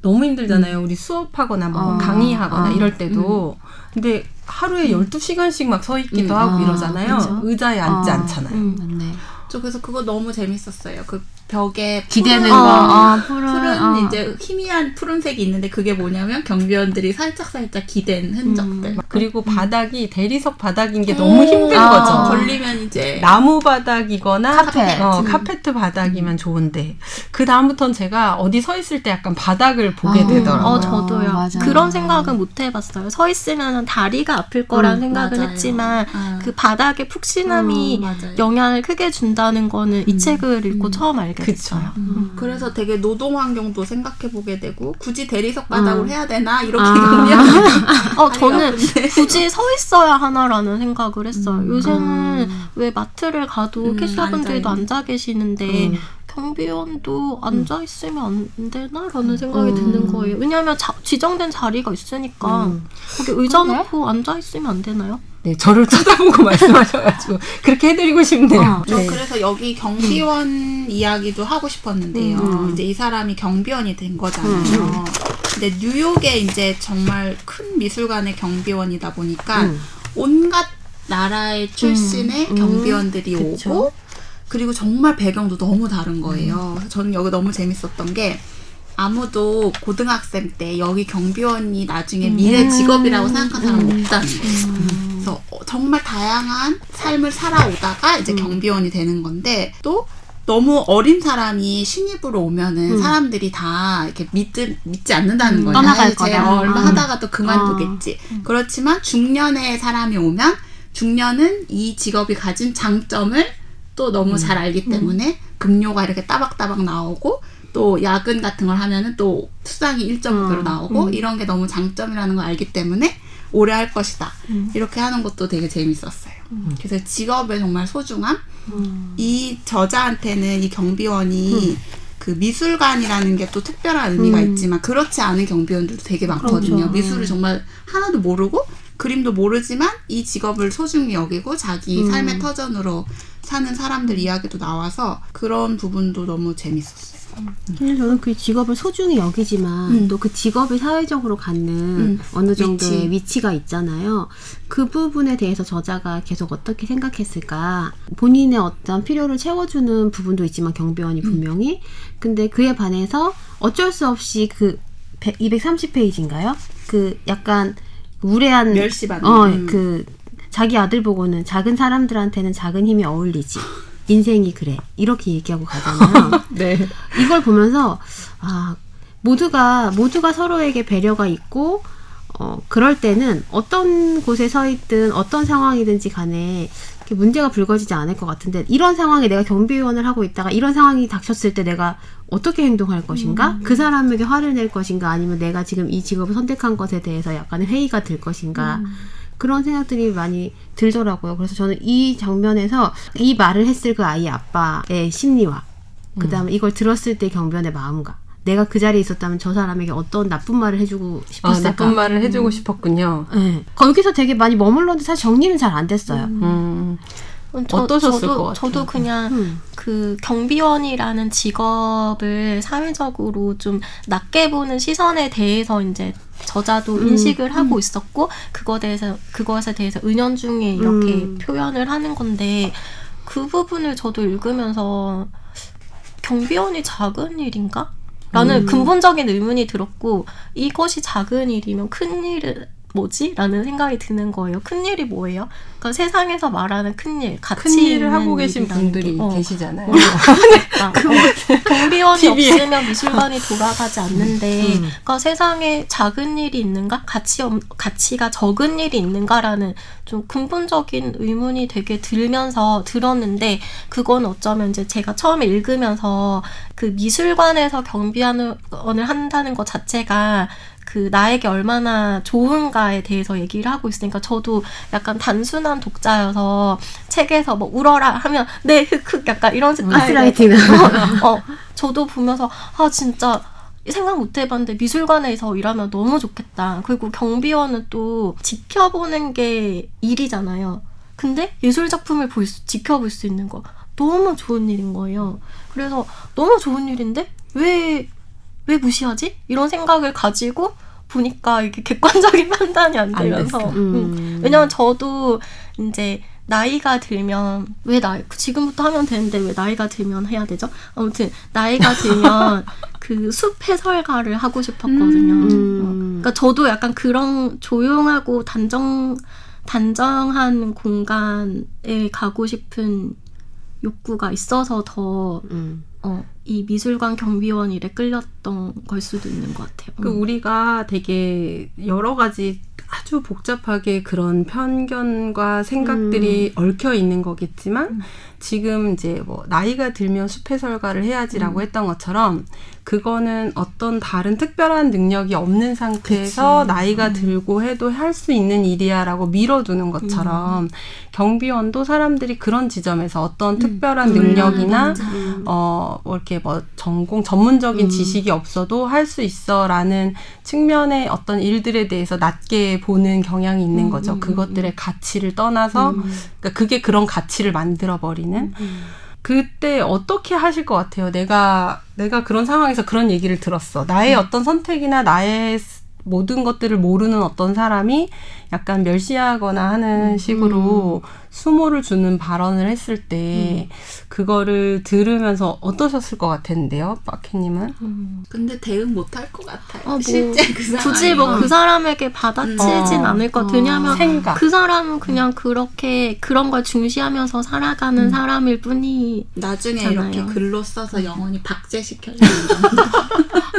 Speaker 2: 너무 힘들잖아요.
Speaker 1: 음.
Speaker 2: 우리 수업하거나 뭐 강의하거나 이럴 때도. 근데 하루에 12시간씩 막 서 있기도 하고 이러잖아요.
Speaker 4: 그쵸?
Speaker 2: 의자에 앉지 않잖아요.
Speaker 4: 맞네.
Speaker 1: 저 그래서 그거 너무 재밌었어요. 그 벽에
Speaker 4: 기대는
Speaker 1: 푸른,
Speaker 4: 거.
Speaker 1: 푸른 이제 희미한 푸른색이 있는데 그게 뭐냐면 경비원들이 살짝 기댄 흔적들.
Speaker 2: 그리고 바닥이 대리석 바닥인 게 너무 힘든 거죠.
Speaker 1: 걸리면 이제
Speaker 2: 나무 바닥이거나
Speaker 4: 카펫.
Speaker 2: 카페트 바닥이면 좋은데 그 다음부터는 제가 어디 서 있을 때 약간 바닥을 보게 되더라고요.
Speaker 3: 저도요.
Speaker 4: 맞아.
Speaker 3: 그런 생각은 못 해봤어요. 서 있으면 다리가 아플 거란 생각은
Speaker 1: 맞아요.
Speaker 3: 했지만 그 바닥의 푹신함이
Speaker 1: 맞아요.
Speaker 3: 영향을 크게 준다는 거는 이 책을 읽고 처음 알게
Speaker 2: 그쵸.
Speaker 3: 됐어요.
Speaker 1: 그래서 되게 노동 환경도 생각해 보게 되고 굳이 대리석 바닥으로 해야 되나 이렇게 의미하는
Speaker 3: 저는 굳이 서 있어야 하나라는 생각을 했어요. 요새는 왜 마트를 가도 캐셔분들도 앉아 계시는데 경비원도 앉아 있으면 안 되나라는 생각이 드는 거예요. 왜냐하면 지정된 자리가 있으니까 거기 의자 놓고 앉아 있으면 안 되나요?
Speaker 2: 네, 저를 쳐다보고 말씀하셔가지고 그렇게 해드리고 싶네요.
Speaker 1: 저
Speaker 2: 네.
Speaker 1: 그래서 여기 경비원 이야기도 하고 싶었는데요. 이제 이 사람이 경비원이 된 거잖아요. 근데 뉴욕에 이제 정말 큰 미술관의 경비원이다 보니까 온갖 나라의 출신의 경비원들이 오고 그리고 정말 배경도 너무 다른 거예요. 그래서 저는 여기 너무 재밌었던 게 아무도 고등학생 때 여기 경비원이 나중에 미래 직업이라고 생각한 사람은 없다는 거예요. 그래서 정말 다양한 삶을 살아오다가 이제 경비원이 되는 건데 또 너무 어린 사람이 신입으로 오면은 사람들이 다 이렇게 믿지 않는다는 거예요.
Speaker 4: 떠나갈
Speaker 1: 쟤
Speaker 4: 거다.
Speaker 1: 얼마 하다가 또 그만두겠지. 그렇지만 중년의 사람이 오면 중년은 이 직업이 가진 장점을 또 너무 잘 알기 때문에 급료가 이렇게 따박따박 나오고 또 야근 같은 걸 하면은 또 수당이 1.5배로 나오고 이런 게 너무 장점이라는 걸 알기 때문에 오래 할 것이다. 이렇게 하는 것도 되게 재밌었어요. 그래서 직업의 정말 소중함. 이 저자한테는 이 경비원이 그 미술관이라는 게 또 특별한 의미가 있지만 그렇지 않은 경비원들도 되게 많거든요.
Speaker 4: 그렇죠.
Speaker 1: 미술을 정말 하나도 모르고 그림도 모르지만 이 직업을 소중히 여기고 자기 삶의 터전으로 사는 사람들 이야기도 나와서 그런 부분도 너무 재밌었어요.
Speaker 4: 사실 저는 그 직업을 소중히 여기지만 또 그 직업이 사회적으로 갖는 어느 정도의 위치가 있잖아요. 그 부분에 대해서 저자가 계속 어떻게 생각했을까. 본인의 어떤 필요를 채워주는 부분도 있지만 경비원이 분명히. 근데 그에 반해서 어쩔 수 없이 그 230페이지인가요? 그 약간 무례한
Speaker 1: 멸시받는.
Speaker 4: 그 자기 아들 보고는 작은 사람들한테는 작은 힘이 어울리지. 인생이 그래. 이렇게 얘기하고 가잖아요.
Speaker 2: 네.
Speaker 4: 이걸 보면서 모두가 서로에게 배려가 있고 그럴 때는 어떤 곳에 서 있든 어떤 상황이든지 간에 이렇게 문제가 불거지지 않을 것 같은데 이런 상황에 내가 경비원을 하고 있다가 이런 상황이 닥쳤을 때 내가 어떻게 행동할 것인가? 그 사람에게 화를 낼 것인가? 아니면 내가 지금 이 직업을 선택한 것에 대해서 약간의 회의가 들 것인가? 그런 생각들이 많이 들더라고요. 그래서 저는 이 장면에서 이 말을 했을 그 아이의 아빠의 심리와 그다음에 이걸 들었을 때 경비원의 마음과 내가 그 자리에 있었다면 저 사람에게 어떤 나쁜 말을 해주고 싶었을까?
Speaker 2: 나쁜 말을 해주고 싶었군요.
Speaker 4: 네. 거기서 되게 많이 머물렀는데 사실 정리는 잘 안 됐어요.
Speaker 2: 어떠셨을 것 같아요?
Speaker 3: 저도 그냥 그 경비원이라는 직업을 사회적으로 좀 낮게 보는 시선에 대해서 이제 저자도 인식을 하고 있었고 그것에 대해서 은연중에 이렇게 표현을 하는 건데 그 부분을 저도 읽으면서 경비원이 작은 일인가? 라는 근본적인 의문이 들었고 이것이 작은 일이면 큰 일은 뭐지? 라는 생각이 드는 거예요. 큰일이 뭐예요? 그러니까 세상에서 말하는 큰일, 가치
Speaker 2: 큰 일을
Speaker 3: 있는
Speaker 2: 하고 계신
Speaker 3: 일이라는
Speaker 2: 분들이
Speaker 3: 게.
Speaker 2: 계시잖아요.
Speaker 3: 경비원이
Speaker 2: TV에.
Speaker 3: 없으면 미술관이 돌아가지 않는데 그러니까 세상에 작은 일이 있는가? 가치가 적은 일이 있는가라는 좀 근본적인 의문이 되게 들었는데 그건 어쩌면 이제 제가 처음에 읽으면서 그 미술관에서 경비원을 한다는 것 자체가 그 나에게 얼마나 좋은가에 대해서 얘기를 하고 있으니까 저도 약간 단순한 독자여서 책에서 뭐 울어라 하면 네 흑흑 약간 이런 스타일의
Speaker 4: 가스라이팅은
Speaker 3: 저도 보면서 진짜 생각 못 해봤는데 미술관에서 일하면 너무 좋겠다. 그리고 경비원은 또 지켜보는 게 일이잖아요. 근데 예술 작품을 지켜볼 수 있는 거 너무 좋은 일인 거예요. 그래서 너무 좋은 일인데 왜 무시하지? 이런 생각을 가지고 보니까 이게 객관적인 판단이 안 되면서 왜냐면 저도 이제 나이가 들면 지금부터 하면 되는데 왜 나이가 들면 해야 되죠? 아무튼 나이가 들면 그 숲 해설가를 하고 싶었거든요. 그러니까 저도 약간 그런 조용하고 단정한 공간에 가고 싶은 욕구가 있어서 더 이 미술관 경비원 일에 끌렸던 걸 수도 있는 것 같아요.
Speaker 2: 우리가 되게 여러 가지 아주 복잡하게 그런 편견과 생각들이 얽혀 있는 거겠지만 지금 이제 뭐 나이가 들면 숲해설가를 해야지라고 했던 것처럼 그거는 어떤 다른 특별한 능력이 없는 상태에서 나이가 들고 해도 할 수 있는 일이야라고 밀어두는 것처럼 경비원도 사람들이 그런 지점에서 어떤 특별한 능력이나 뭐 이렇게 뭐 전문적인 지식이 없어도 할 수 있어라는 측면의 어떤 일들에 대해서 낮게 보는 경향이 있는 거죠. 그것들의 가치를 떠나서 그러니까 그게 그런 가치를 만들어 버리는. 그때 어떻게 하실 것 같아요? 내가 그런 상황에서 그런 얘기를 들었어. 나의 어떤 선택이나 나의 모든 것들을 모르는 어떤 사람이 약간 멸시하거나 하는 식으로 수모를 주는 발언을 했을 때 그거를 들으면서 어떠셨을 것 같았는데요, 빠케님은?
Speaker 1: 근데 대응 못할 것 같아요.
Speaker 3: 뭐
Speaker 1: 실제 그 상황이.
Speaker 3: 굳이 뭐 그 사람에게 받아치진 않을 것 같아요. 왜냐하면
Speaker 2: 생각.
Speaker 3: 그 사람은 그냥 그렇게 그런 걸 중시하면서 살아가는 사람일 뿐이
Speaker 1: 나중에
Speaker 3: 잖아요.
Speaker 1: 이렇게 글로 써서 영원히 박제시켜주는 정도.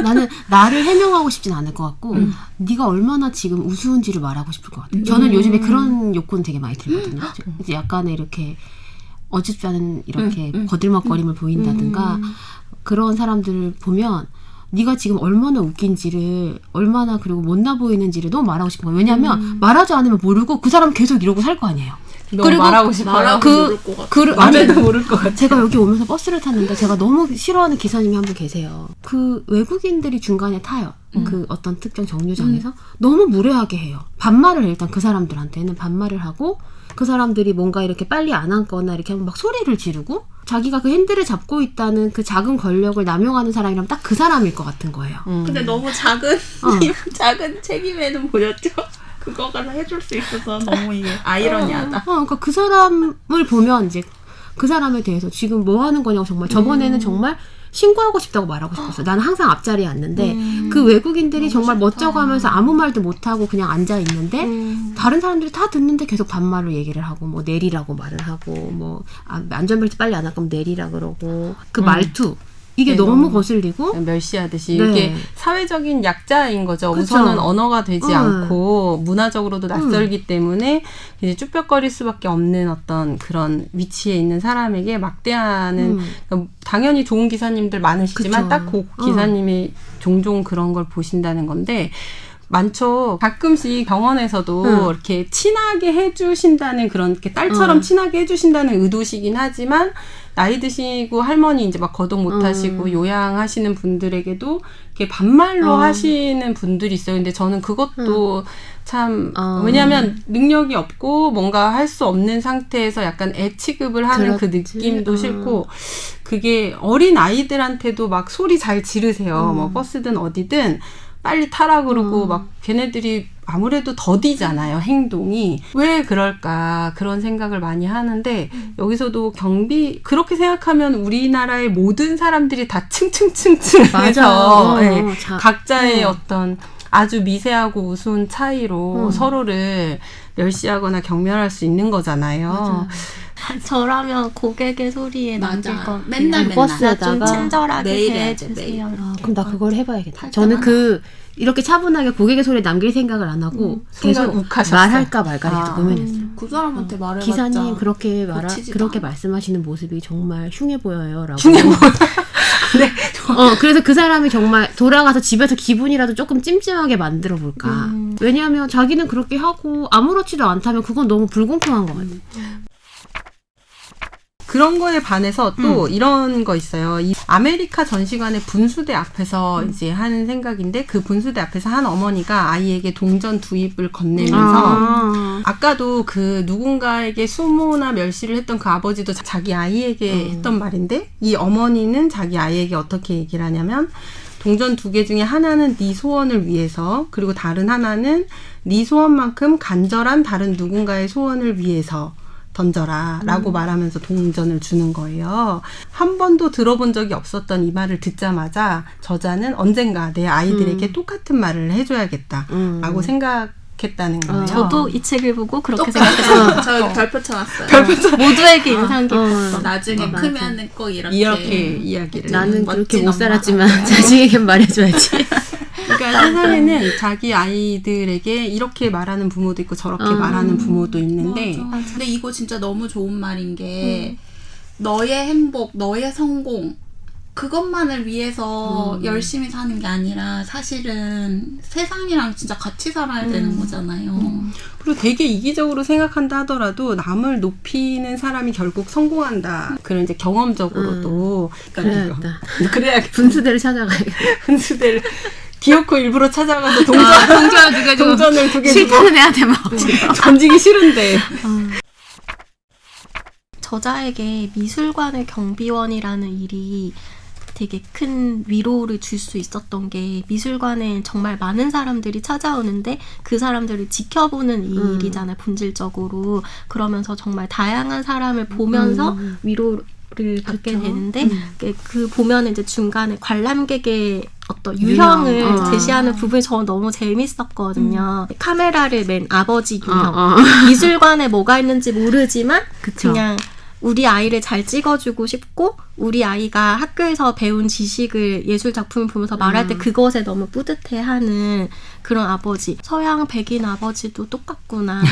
Speaker 4: 나는 나를 해명하고 싶진 않을 것 같고 네가 얼마나 지금 우스운지를 말하고 싶을 것 같아요. 저는 요즘에 그런 욕구는 되게 많이 들거든요. 이제 약간의 이렇게 어줍지 않은 이렇게 거들먹거림을 보인다든가 그런 사람들을 보면 네가 지금 얼마나 웃긴지를 얼마나 그리고 못나 보이는지를 너무 말하고 싶은 거예요. 왜냐하면 말하지 않으면 모르고 그 사람은 계속 이러고 살 거 아니에요.
Speaker 2: 너무 말하고 싶어요.
Speaker 1: 모를 것 같아요.
Speaker 2: 말해도 모를 것 같아요.
Speaker 4: 제가 여기 오면서 버스를 탔는데 제가 너무 싫어하는 기사님이 한 분 계세요. 그 외국인들이 중간에 타요. 그 어떤 특정 정류장에서 너무 무례하게 해요. 반말을 일단 그 사람들한테는 반말을 하고 그 사람들이 뭔가 이렇게 빨리 안 앉거나 이렇게 하면 막 소리를 지르고 자기가 그 핸들을 잡고 있다는 그 작은 권력을 남용하는 사람이라면 딱 그 사람일 것 같은 거예요.
Speaker 1: 근데 너무 작은 책임에는 보였죠. 그거가 해줄 수 있어서 너무 이게 아이러니하다.
Speaker 4: 그러니까 그 사람을 보면 이제 그 사람에 대해서 지금 뭐 하는 거냐고 정말 저번에는 정말 신고하고 싶다고 말하고 싶었어요. 나는 항상 앞자리에 앉는데 그 외국인들이 정말 멋져고 하면서 아무 말도 못하고 그냥 앉아 있는데 다른 사람들이 다 듣는데 계속 반말로 얘기를 하고 뭐 내리라고 말을 하고 뭐 안전벨트 빨리 안 할 거면 내리라 그러고 그 말투 이게 너무 거슬리고
Speaker 2: 멸시하듯이
Speaker 4: 네.
Speaker 2: 이게 사회적인 약자인 거죠.
Speaker 4: 그쵸.
Speaker 2: 우선은 언어가 되지 않고 문화적으로도 낯설기 때문에 이제 쭈뼛거릴 수밖에 없는 어떤 그런 위치에 있는 사람에게 막대하는 그러니까 당연히 좋은 기사님들 많으시지만
Speaker 4: 그쵸.
Speaker 2: 딱 그 기사님이 종종 그런 걸 보신다는 건데 많죠. 가끔씩 병원에서도 이렇게 친하게 해주신다는 그런 이렇게 딸처럼 친하게 해주신다는 의도시긴 하지만 나이 드시고 할머니 이제 막 거동 못 하시고 요양하시는 분들에게도 이렇게 반말로 하시는 분들이 있어요. 근데 저는 그것도 참 왜냐하면 능력이 없고 뭔가 할 수 없는 상태에서 약간 애 취급을 하는 그 느낌도 싫고 그게 어린 아이들한테도 막 소리 잘 지르세요. 뭐 버스든 어디든 빨리 타라 그러고 막 걔네들이 아무래도 더디잖아요. 행동이. 왜 그럴까 그런 생각을 많이 하는데 여기서도 경비 그렇게 생각하면 우리나라의 모든 사람들이 다 층층층층해서 네, 각자의 어떤 아주 미세하고 우스운 차이로 서로를 멸시하거나 경멸할 수 있는 거잖아요.
Speaker 3: 저라면 고객의 소리에 남길 거
Speaker 1: 맨날
Speaker 3: 버스에다가 좀 친절하게
Speaker 1: 매일
Speaker 3: 대해주세요.
Speaker 4: 그럼 나 그걸 해봐야겠다. 저는 이렇게 차분하게 고객의 소리에 남길 생각을 안 하고 계속
Speaker 2: 욱하셨어요.
Speaker 4: 말할까 말까 이렇게 고민했어요.
Speaker 1: 그 사람한테 말해봤자
Speaker 4: 기사님 그렇게
Speaker 1: 고치지도 않아.
Speaker 4: 말씀하시는 모습이 정말 흉해 보여요라고.
Speaker 2: 네.
Speaker 4: 그래서 그 사람이 정말 돌아가서 집에서 기분이라도 조금 찜찜하게 만들어 볼까. 왜냐하면 자기는 그렇게 하고 아무렇지도 않다면 그건 너무 불공평한 것 같아요.
Speaker 2: 그런 거에 반해서 또 이런 거 있어요. 이 아메리카 전시관의 분수대 앞에서 이제 하는 생각인데 그 분수대 앞에서 한 어머니가 아이에게 동전 두입을 건네면서 아까도 그 누군가에게 수모나 멸시를 했던 그 아버지도 자기 아이에게 했던 말인데 이 어머니는 자기 아이에게 어떻게 얘기를 하냐면 동전 2개 중에 하나는 네 소원을 위해서 그리고 다른 하나는 네 소원만큼 간절한 다른 누군가의 소원을 위해서 던져라 라고 말하면서 동전을 주는 거예요. 한 번도 들어본 적이 없었던 이 말을 듣자마자 저자는 언젠가 내 아이들에게 똑같은 말을 해줘야겠다 라고 생각했다는 거예요.
Speaker 3: 저도 이 책을 보고 그렇게 생각했어요.
Speaker 1: 저 별표 쳐놨어요.
Speaker 3: 모두에게 인상 깊었어.
Speaker 1: 나중에 크면은 꼭
Speaker 2: 이렇게 이야기를.
Speaker 4: 나는 그렇게
Speaker 1: 멋진
Speaker 4: 못
Speaker 1: 엄마가.
Speaker 4: 살았지만 자식에겐 말해줘야지.
Speaker 2: 그러니까 세상에는 자기 아이들에게 이렇게 말하는 부모도 있고 저렇게 말하는 부모도 있는데
Speaker 1: 맞아. 근데 이거 진짜 너무 좋은 말인 게 너의 행복, 너의 성공 그것만을 위해서 열심히 사는 게 아니라 사실은 세상이랑 진짜 같이 살아야 되는 거잖아요.
Speaker 2: 그리고 되게 이기적으로 생각한다 하더라도 남을 높이는 사람이 결국 성공한다. 그런 이제 경험적으로도
Speaker 4: 그래야겠다.
Speaker 2: 그래야겠다.
Speaker 4: 분수대를 찾아가야겠다.
Speaker 2: 분수대를 기어코 일부러 찾아가서
Speaker 4: 동전을 2개 주고
Speaker 2: 동전을 2개 주고
Speaker 4: 싫다는 애한테 막
Speaker 2: 던지기 싫은데
Speaker 3: 저자에게 미술관의 경비원이라는 일이 되게 큰 위로를 줄 수 있었던 게 미술관에 정말 많은 사람들이 찾아오는데 그 사람들을 지켜보는 일이잖아요. 본질적으로. 그러면서 정말 다양한 사람을 보면서 위로를 받게 되는데 그 보면 이제 중간에 관람객의 어떤 유형을 제시하는 부분이 저는 너무 재밌었거든요. 카메라를 맨 아버지 유형. 미술관에 뭐가 있는지 모르지만 그냥 우리 아이를 잘 찍어주고 싶고 우리 아이가 학교에서 배운 지식을 예술 작품을 보면서 말할 때 그것에 너무 뿌듯해하는 그런 아버지. 서양 백인 아버지도 똑같구나.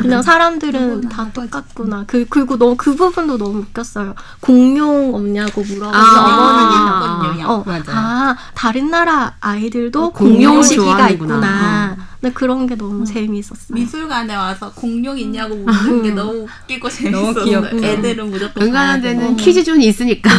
Speaker 3: 그냥 사람들은 다 똑같구나. 그리고 너무 그 부분도 너무 웃겼어요. 공룡 없냐고 물어보는 어머니가
Speaker 2: 맞아요.
Speaker 3: 다른 나라 아이들도
Speaker 4: 공룡을
Speaker 3: 공룡 시기가
Speaker 4: 좋아하는구나.
Speaker 3: 있구나. 근데 그런 게 너무 재미있었어요.
Speaker 1: 미술관에 와서 공룡 있냐고 묻는 게 너무 웃기고 재밌었어요.
Speaker 2: 귀엽고.
Speaker 1: 애들은 무조건
Speaker 4: 웬간한
Speaker 1: 가야
Speaker 4: 데는
Speaker 1: 되고.
Speaker 4: 퀴즈존이 있으니까.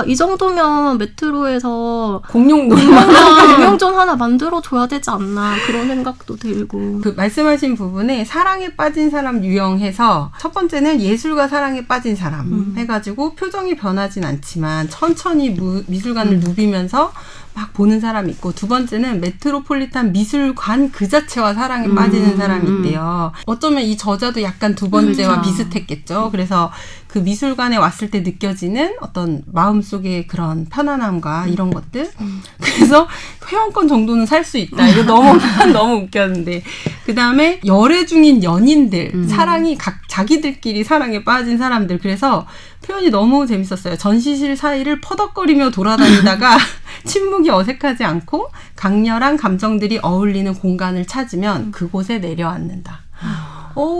Speaker 3: 이 정도면 메트로에서
Speaker 2: 공룡존
Speaker 3: 하나 만들어줘야 되지 않나 그런 생각도 들고.
Speaker 2: 그 말씀하신 부분에 사랑에 빠진 사람 유형해서 첫 번째는 예술과 사랑에 빠진 사람 해가지고 표정이 변하진 않지만 천천히 미술관을 누비면서 막 보는 사람이 있고 두 번째는 메트로폴리탄 미술관 그 자체와 사랑에 빠지는 사람이 있대요. 어쩌면 이 저자도 약간 두 번째와 비슷했겠죠. 그래서 그 미술관에 왔을 때 느껴지는 어떤 마음속의 그런 편안함과 이런 것들. 그래서 회원권 정도는 살 수 있다. 이거 너무 웃겼는데. 그 다음에 열애 중인 연인들. 사랑이 자기들끼리 사랑에 빠진 사람들. 그래서 표현이 너무 재밌었어요. 전시실 사이를 퍼덕거리며 돌아다니다가 침묵이 어색하지 않고 강렬한 감정들이 어울리는 공간을 찾으면 그곳에 내려앉는다.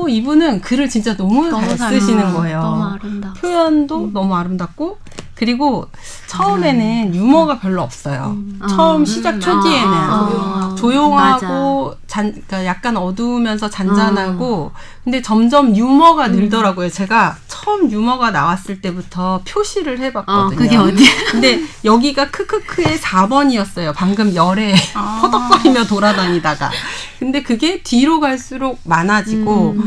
Speaker 2: 이분은 글을 진짜 너무 잘 쓰시는 거예요.
Speaker 3: 너무 아름다워.
Speaker 2: 표현도 너무 아름답고 그리고 처음에는 유머가 별로 없어요. 처음 시작 초기에는 조용하고 그러니까 약간 어두우면서 잔잔하고 근데 점점 유머가 늘더라고요. 제가 처음 유머가 나왔을 때부터 표시를 해봤거든요.
Speaker 4: 그게 어디?
Speaker 2: 근데 여기가 크크크의 4번이었어요. 방금 열에 퍼덕거리며 돌아다니다가. 근데 그게 뒤로 갈수록 많아지고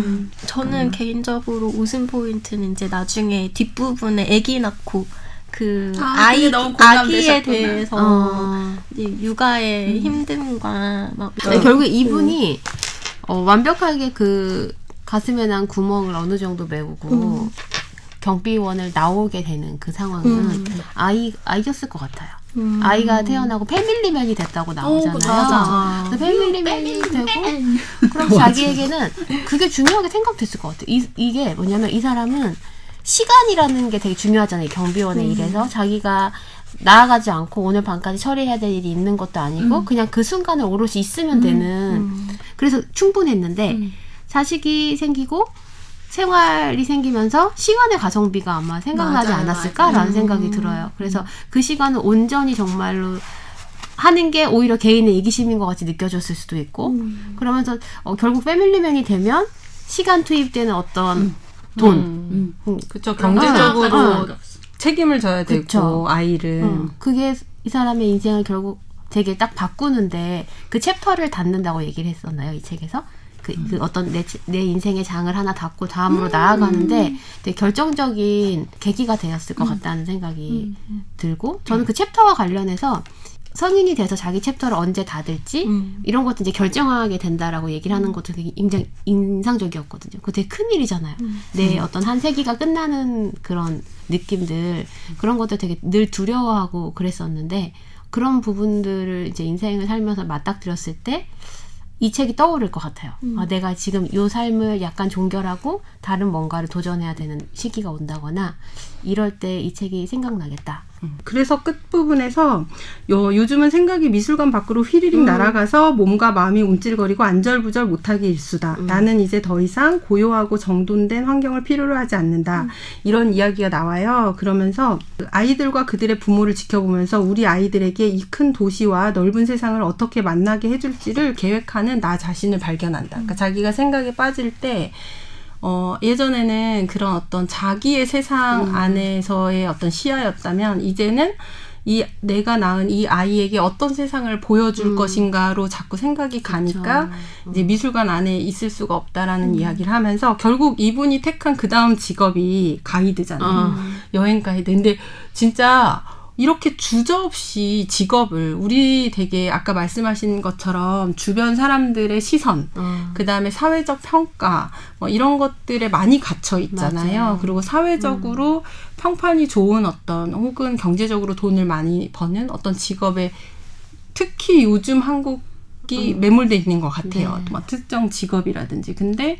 Speaker 3: 저는 개인적으로 웃음 포인트는 이제 나중에 뒷부분에 아기 낳고 그
Speaker 1: 그게 너무 공감되셨구나.
Speaker 3: 아기에 대해서 이제 육아의 힘듦과 막
Speaker 4: 결국 이분이 완벽하게 그 가슴에 난 구멍을 어느 정도 메우고 경비원을 나오게 되는 그 상황은 아이였을 것 같아요. 아이가 태어나고 패밀리맨이 됐다고 나오잖아요. 그래서 패밀리맨이 되고 그럼 자기에게는 그게 중요하게 생각됐을 것 같아요. 이게 뭐냐면 이 사람은 시간이라는 게 되게 중요하잖아요. 경비원의 일에서 자기가 나아가지 않고 오늘 밤까지 처리해야 될 일이 있는 것도 아니고 그냥 그 순간에 오롯이 있으면 되는 그래서 충분했는데 자식이 생기고 생활이 생기면서 시간의 가성비가 아마 생각나지
Speaker 1: 맞아요,
Speaker 4: 않았을까라는
Speaker 1: 맞아요.
Speaker 4: 생각이 들어요. 그래서 그 시간을 온전히 정말로 하는 게 오히려 개인의 이기심인 것 같이 느껴졌을 수도 있고 그러면서 결국 패밀리맨이 되면 시간 투입되는 어떤 돈
Speaker 2: 그렇죠. 경제적으로 책임을 져야 되고
Speaker 4: 그쵸.
Speaker 2: 아이를
Speaker 4: 그게 이 사람의 인생을 결국 되게 딱 바꾸는데 그 챕터를 닫는다고 얘기를 했었나요? 이 책에서? 그 어떤 내 인생의 장을 하나 닫고 다음으로 나아가는데 되게 결정적인 계기가 되었을 것 같다는 생각이 들고 저는 그 챕터와 관련해서 성인이 돼서 자기 챕터를 언제 닫을지 이런 것도 이제 결정하게 된다라고 얘기를 하는 것도 되게 굉장히 인상적이었거든요. 그거 되게 큰일이잖아요. 내 어떤 한 세기가 끝나는 그런 느낌들 그런 것들 되게 늘 두려워하고 그랬었는데 그런 부분들을 이제 인생을 살면서 맞닥뜨렸을 때 이 책이 떠오를 것 같아요. 내가 지금 이 삶을 약간 종결하고 다른 뭔가를 도전해야 되는 시기가 온다거나 이럴 때 이 책이 생각나겠다.
Speaker 2: 그래서 끝부분에서 요즘은 생각이 미술관 밖으로 휘리릭 날아가서 몸과 마음이 움찔거리고 안절부절 못하게 일수다. 나는 이제 더 이상 고요하고 정돈된 환경을 필요로 하지 않는다. 이런 이야기가 나와요. 그러면서 아이들과 그들의 부모를 지켜보면서 우리 아이들에게 이 큰 도시와 넓은 세상을 어떻게 만나게 해줄지를 계획하는 나 자신을 발견한다. 그러니까 자기가 생각에 빠질 때 예전에는 그런 어떤 자기의 세상 안에서의 어떤 시야였다면 이제는 내가 낳은 이 아이에게 어떤 세상을 보여줄 것인가로 자꾸 생각이 가니까 이제 미술관 안에 있을 수가 없다라는 이야기를 하면서 결국 이분이 택한 그 다음 직업이 가이드잖아요. 여행 가이드. 근데 진짜 이렇게 주저없이 직업을 우리 되게 아까 말씀하신 것처럼 주변 사람들의 시선 그다음에 사회적 평가 뭐 이런 것들에 많이 갇혀 있잖아요.
Speaker 4: 맞아요.
Speaker 2: 그리고 사회적으로 평판이 좋은 어떤 혹은 경제적으로 돈을 많이 버는 어떤 직업에 특히 요즘 한국이 매몰돼 있는 것 같아요.
Speaker 4: 네.
Speaker 2: 뭐 특정 직업이라든지. 근데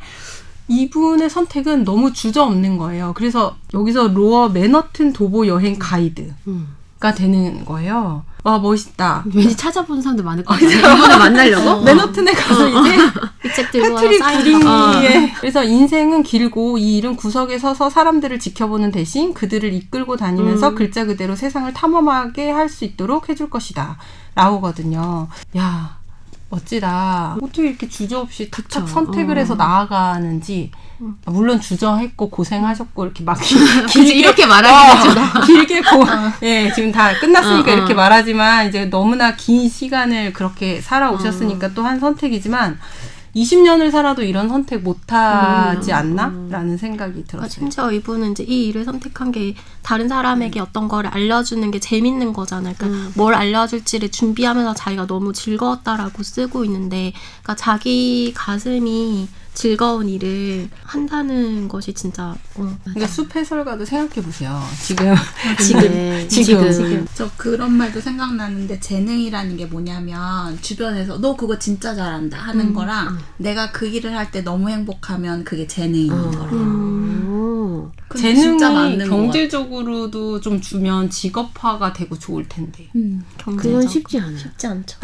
Speaker 2: 이분의 선택은 너무 주저없는 거예요. 그래서 여기서 로어 맨허튼 도보 여행 가이드가 되는 거예요. 와, 멋있다.
Speaker 4: 왠지 찾아보는 사람도 많을 것 같아요. 이분을 만나려고?
Speaker 2: 맨허튼에 가서 이제
Speaker 3: 이 책 들고 와서
Speaker 2: 패트릭
Speaker 3: 사인
Speaker 2: 구링의 그래서 인생은 길고 이 일은 구석에 서서 사람들을 지켜보는 대신 그들을 이끌고 다니면서 글자 그대로 세상을 탐험하게 할 수 있도록 해줄 것이다. 나오거든요. 야, 멋지다. 어떻게 이렇게 주저없이 탁탁 선택을 해서 나아가는지. 물론 주저했고 고생하셨고 이렇게 막 길게
Speaker 4: 이렇게 말하기는
Speaker 2: 길게 예, 지금 다 끝났으니까 이렇게 말하지만 이제 너무나 긴 시간을 그렇게 살아오셨으니까 또 한 선택이지만 20년을 살아도 이런 선택 못하지 않나? 라는 생각이 들었어요.
Speaker 3: 심지어 이분은 이제 이 일을 선택한 게 다른 사람에게 어떤 거를 알려주는 게 재밌는 거잖아요. 그러니까 뭘 알려줄지를 준비하면서 자기가 너무 즐거웠다라고 쓰고 있는데, 그러니까 자기 가슴이 즐거운 일을 한다는 것이 진짜
Speaker 2: 그러니까 숲 해설가도 생각해 보세요. 지금
Speaker 4: 지금.
Speaker 1: 저 그런 말도 생각나는데 재능이라는 게 뭐냐면 주변에서 너 그거 진짜 잘한다 하는 거랑 내가 그 일을 할 때 너무 행복하면 그게 재능인 거라고. 근데 진짜
Speaker 2: 재능이
Speaker 1: 맞는 것
Speaker 2: 경제적으로도 좀 주면 직업화가 되고 좋을 텐데.
Speaker 4: 그건 쉽지 않아요.
Speaker 3: 쉽지 않죠.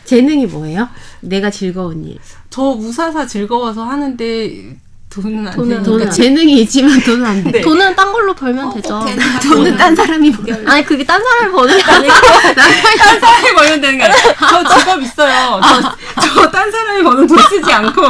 Speaker 4: 재능이 뭐예요? 내가 즐거운 일.
Speaker 2: 저 무사사 즐거워서 하는데 돈은 안
Speaker 3: 돈은-
Speaker 2: 되니까.
Speaker 4: 돈은 재능이 있지만 돈은 안 돼.
Speaker 2: 네.
Speaker 3: 돈은 딴 걸로 벌면 되죠.
Speaker 4: 돈은 딴 사람이 벌어.
Speaker 3: 아니 그게 딴 사람이 버는 게 아니고
Speaker 2: 딴 사람이 버는 되는 게 아니라 저 직업 있어요. 저 딴 사람이 버는 돈 쓰지 않고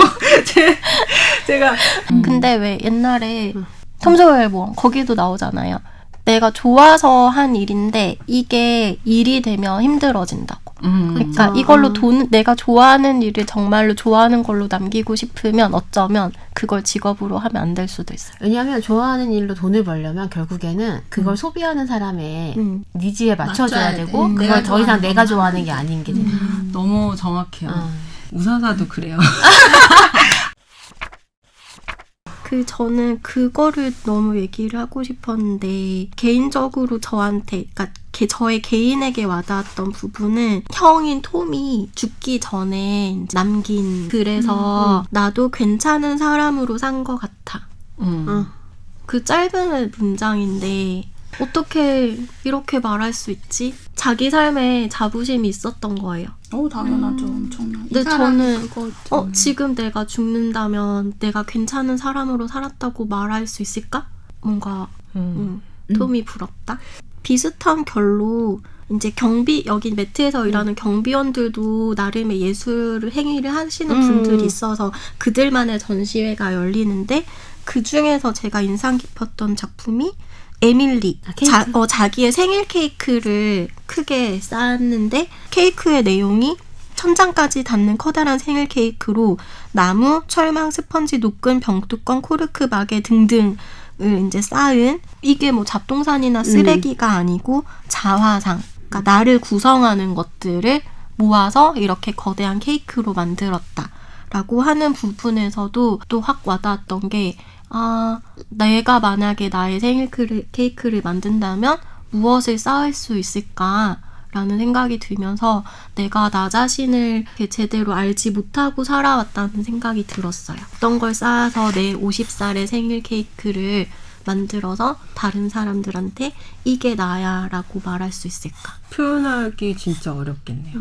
Speaker 2: 제가
Speaker 3: 근데 왜 옛날에 톰소여일보 거기도 나오잖아요. 내가 좋아서 한 일인데 이게 일이 되면 힘들어진다고. 그러니까 이걸로 돈 내가 좋아하는 일을 정말로 좋아하는 걸로 남기고 싶으면 어쩌면 그걸 직업으로 하면 안 될 수도 있어요.
Speaker 4: 왜냐하면 좋아하는 일로 돈을 벌려면 결국에는 그걸 소비하는 사람의 니즈에 맞춰줘야
Speaker 1: 맞춰야
Speaker 4: 되고
Speaker 1: 돼.
Speaker 4: 그걸
Speaker 1: 내가
Speaker 4: 더 이상
Speaker 1: 좋아하는
Speaker 4: 내가
Speaker 1: 것만
Speaker 4: 좋아하는 게 아닌 게 돼.
Speaker 2: 너무 정확해요. 우사사도 그래요.
Speaker 3: 저는 그거를 너무 얘기를 하고 싶었는데 개인적으로 저한테 그러니까 저의 개인에게 와닿았던 부분은 형인 톰이 죽기 전에 이제 남긴 글에서 나도 괜찮은 사람으로 산 것 같아. 그 짧은 문장인데 어떻게 이렇게 말할 수 있지? 자기 삶에 자부심이 있었던 거예요.
Speaker 1: 당연하죠. 엄청나게.
Speaker 3: 근데 저는
Speaker 1: 그거
Speaker 3: 지금 내가 죽는다면 내가 괜찮은 사람으로 살았다고 말할 수 있을까? 뭔가 톰이 부럽다. 비슷한 결로 이제 여기 매트에서 일하는 경비원들도 나름의 예술 행위를 하시는 분들이 있어서 그들만의 전시회가 열리는데 그 중에서 제가 인상 깊었던 작품이 에밀리 자기의 생일 케이크를 크게 쌓았는데 케이크의 내용이 천장까지 닿는 커다란 생일 케이크로 나무, 철망, 스펀지, 녹근, 병뚜껑, 코르크, 마개 등등을 이제 쌓은 이게 뭐 잡동산이나 쓰레기가 아니고 자화상 그러니까 나를 구성하는 것들을 모아서 이렇게 거대한 케이크로 만들었다라고 하는 부분에서도 또 확 와닿았던 게 내가 만약에 나의 생일 케이크를 만든다면 무엇을 쌓을 수 있을까라는 생각이 들면서 내가 나 자신을 제대로 알지 못하고 살아왔다는 생각이 들었어요. 어떤 걸 쌓아서 내 50살의 생일 케이크를 만들어서 다른 사람들한테 이게 나야 라고 말할 수 있을까?
Speaker 2: 표현하기 진짜 어렵겠네요.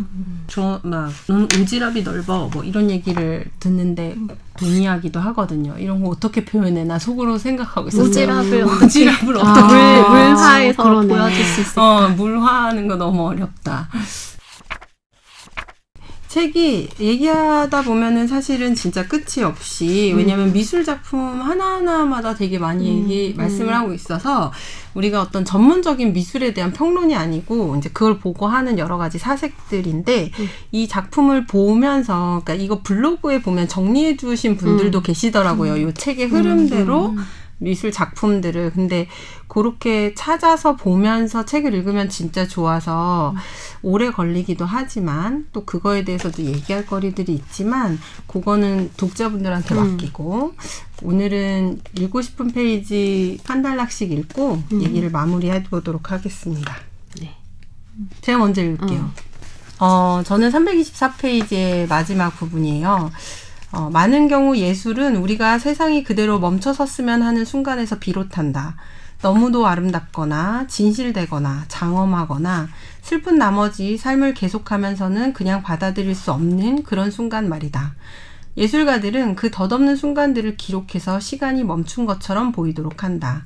Speaker 2: 너는 오지랖이 넓어 뭐 이런 얘기를 듣는데 동의하기도 하거든요. 이런 거 어떻게 표현해? 나 속으로 생각하고 있었어요. 오지랖을 어떻게
Speaker 3: 물화에서
Speaker 4: 그러네.
Speaker 3: 보여줄 수 있을까?
Speaker 2: 물화하는 거 너무 어렵다. 책이 얘기하다 보면은 사실은 진짜 끝이 없이 왜냐면 미술 작품 하나하나마다 되게 많이 말씀을 하고 있어서 우리가 어떤 전문적인 미술에 대한 평론이 아니고 이제 그걸 보고 하는 여러 가지 사색들인데 이 작품을 보면서 그러니까 이거 블로그에 보면 정리해 주신 분들도 계시더라고요. 이 책의 흐름대로 미술 작품들을. 근데 그렇게 찾아서 보면서 책을 읽으면 진짜 좋아서 오래 걸리기도 하지만 또 그거에 대해서도 얘기할 거리들이 있지만 그거는 독자분들한테 맡기고 오늘은 읽고 싶은 페이지 한 단락씩 읽고 얘기를 마무리해 보도록 하겠습니다.
Speaker 4: 네.
Speaker 2: 제가 먼저 읽을게요. 저는 324페이지의 마지막 부분이에요. 많은 경우 예술은 우리가 세상이 그대로 멈춰섰으면 하는 순간에서 비롯한다. 너무도 아름답거나 진실되거나 장엄하거나 슬픈 나머지 삶을 계속하면서는 그냥 받아들일 수 없는 그런 순간 말이다. 예술가들은 그 덧없는 순간들을 기록해서 시간이 멈춘 것처럼 보이도록 한다.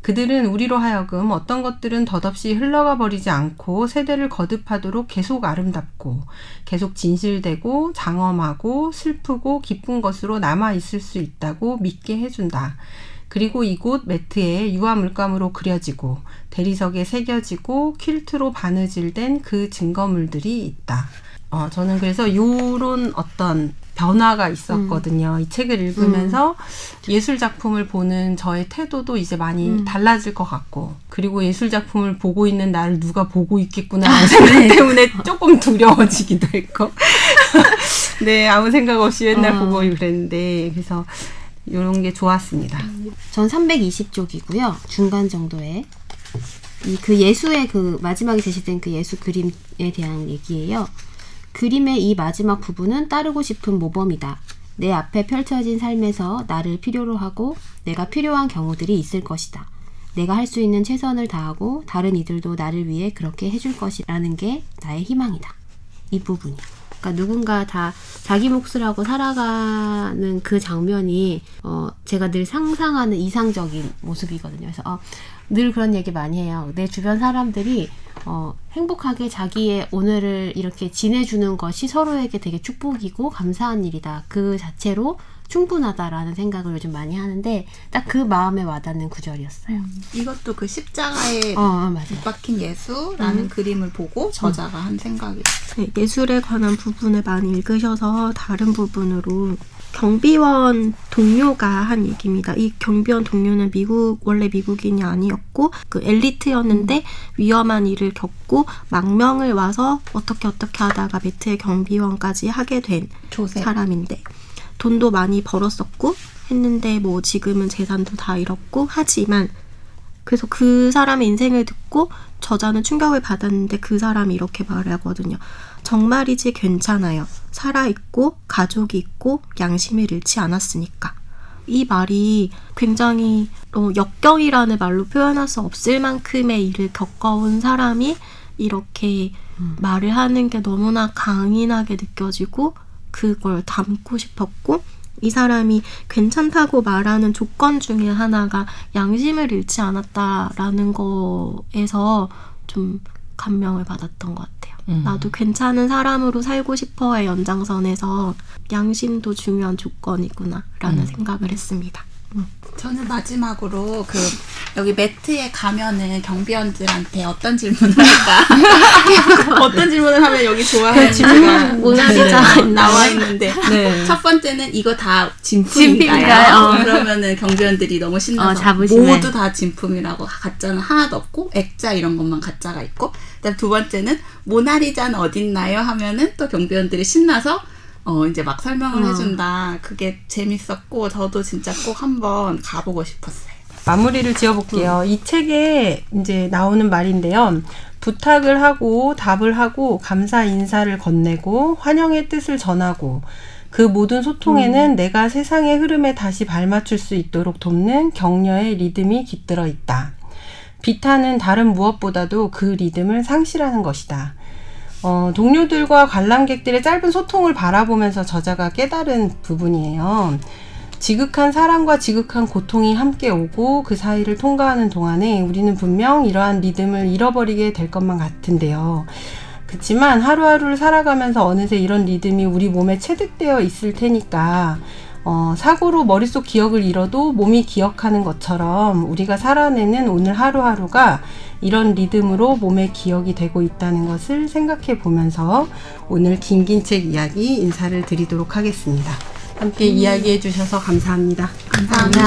Speaker 2: 그들은 우리로 하여금 어떤 것들은 덧없이 흘러가 버리지 않고 세대를 거듭하도록 계속 아름답고 계속 진실되고 장엄하고 슬프고 기쁜 것으로 남아있을 수 있다고 믿게 해준다. 그리고 이곳 매트에 유화 물감으로 그려지고 대리석에 새겨지고 퀼트로 바느질된 그 증거물들이 있다. 저는 그래서 요런 어떤 변화가 있었거든요. 이 책을 읽으면서 예술 작품을 보는 저의 태도도 이제 많이 달라질 것 같고 그리고 예술 작품을 보고 있는 나를 누가 보고 있겠구나 생각 때문에 조금 두려워지기도 했고 네, 아무 생각 없이 맨날 보고 그랬는데 그래서 이런 게 좋았습니다.
Speaker 4: 전 320쪽이고요. 중간 정도에 그 예수의 그 마지막에 제시된 그 예수 그림에 대한 얘기예요. 그림의 이 마지막 부분은 따르고 싶은 모범이다. 내 앞에 펼쳐진 삶에서 나를 필요로 하고 내가 필요한 경우들이 있을 것이다. 내가 할 수 있는 최선을 다하고 다른 이들도 나를 위해 그렇게 해줄 것이라는 게 나의 희망이다. 이 부분이. 그러니까 누군가 다 자기 몫을 하고 살아가는 그 장면이 제가 늘 상상하는 이상적인 모습이거든요. 그래서 늘 그런 얘기 많이 해요. 내 주변 사람들이 행복하게 자기의 오늘을 이렇게 지내주는 것이 서로에게 되게 축복이고 감사한 일이다. 그 자체로 충분하다라는 생각을 요즘 많이 하는데 딱 그 마음에 와닿는 구절이었어요.
Speaker 1: 이것도 그 십자가에
Speaker 4: 맞아요.
Speaker 1: 박힌 예수라는 그림을 보고 저자가 한 생각이에요.
Speaker 3: 네, 예술에 관한 부분을 많이 읽으셔서 다른 부분으로 경비원 동료가 한 얘기입니다. 이 경비원 동료는 원래 미국인이 아니었고 그 엘리트였는데 위험한 일을 겪고 망명을 와서 어떻게 하다가 매트의 경비원까지 하게 된
Speaker 1: 조셉.
Speaker 3: 사람인데 돈도 많이 벌었었고 했는데 뭐 지금은 재산도 다 잃었고 하지만 그래서 그 사람의 인생을 듣고 저자는 충격을 받았는데 그 사람이 이렇게 말을 하거든요. 정말이지 괜찮아요. 살아있고 가족이 있고 양심을 잃지 않았으니까. 이 말이 굉장히 역경이라는 말로 표현할 수 없을 만큼의 일을 겪어온 사람이 이렇게 말을 하는 게 너무나 강인하게 느껴지고 그걸 담고 싶었고 이 사람이 괜찮다고 말하는 조건 중에 하나가 양심을 잃지 않았다라는 거에서 좀 감명을 받았던 것 같아요. 나도 괜찮은 사람으로 살고 싶어의 연장선에서 양심도 중요한 조건이구나라는 생각을 했습니다.
Speaker 1: 저는 마지막으로 여기 매트에 가면은 경비원들한테 어떤 질문을 할까? 어떤 질문을 하면 여기 좋아하는지가
Speaker 3: 모나리자
Speaker 1: 나와 있는데
Speaker 2: 네.
Speaker 1: 첫 번째는 이거 다 진품인가요? 그러면은 경비원들이 너무 신나서
Speaker 4: 자부심에.
Speaker 1: 모두 다 진품이라고 가짜는 하나도 없고 액자 이런 것만 가짜가 있고 그다음 두 번째는 모나리자는 어딨나요? 하면은 또 경비원들이 신나서 이제 막 설명을 해준다. 그게 재밌었고 저도 진짜 꼭 한번 가보고 싶었어요.
Speaker 2: 마무리를 지어볼게요. 이 책에 이제 나오는 말인데요. 부탁을 하고 답을 하고 감사 인사를 건네고 환영의 뜻을 전하고 그 모든 소통에는 내가 세상의 흐름에 다시 발맞출 수 있도록 돕는 격려의 리듬이 깃들어 있다. 비타는 다른 무엇보다도 그 리듬을 상실하는 것이다. 동료들과 관람객들의 짧은 소통을 바라보면서 저자가 깨달은 부분이에요. 지극한 사랑과 지극한 고통이 함께 오고 그 사이를 통과하는 동안에 우리는 분명 이러한 리듬을 잃어버리게 될 것만 같은데요. 그치만 하루하루를 살아가면서 어느새 이런 리듬이 우리 몸에 체득되어 있을 테니까 사고로 머릿속 기억을 잃어도 몸이 기억하는 것처럼 우리가 살아내는 오늘 하루하루가 이런 리듬으로 몸에 기억이 되고 있다는 것을 생각해 보면서 오늘 긴긴 책 이야기 인사를 드리도록 하겠습니다. 함께 이야기해 주셔서 감사합니다.
Speaker 1: 감사합니다.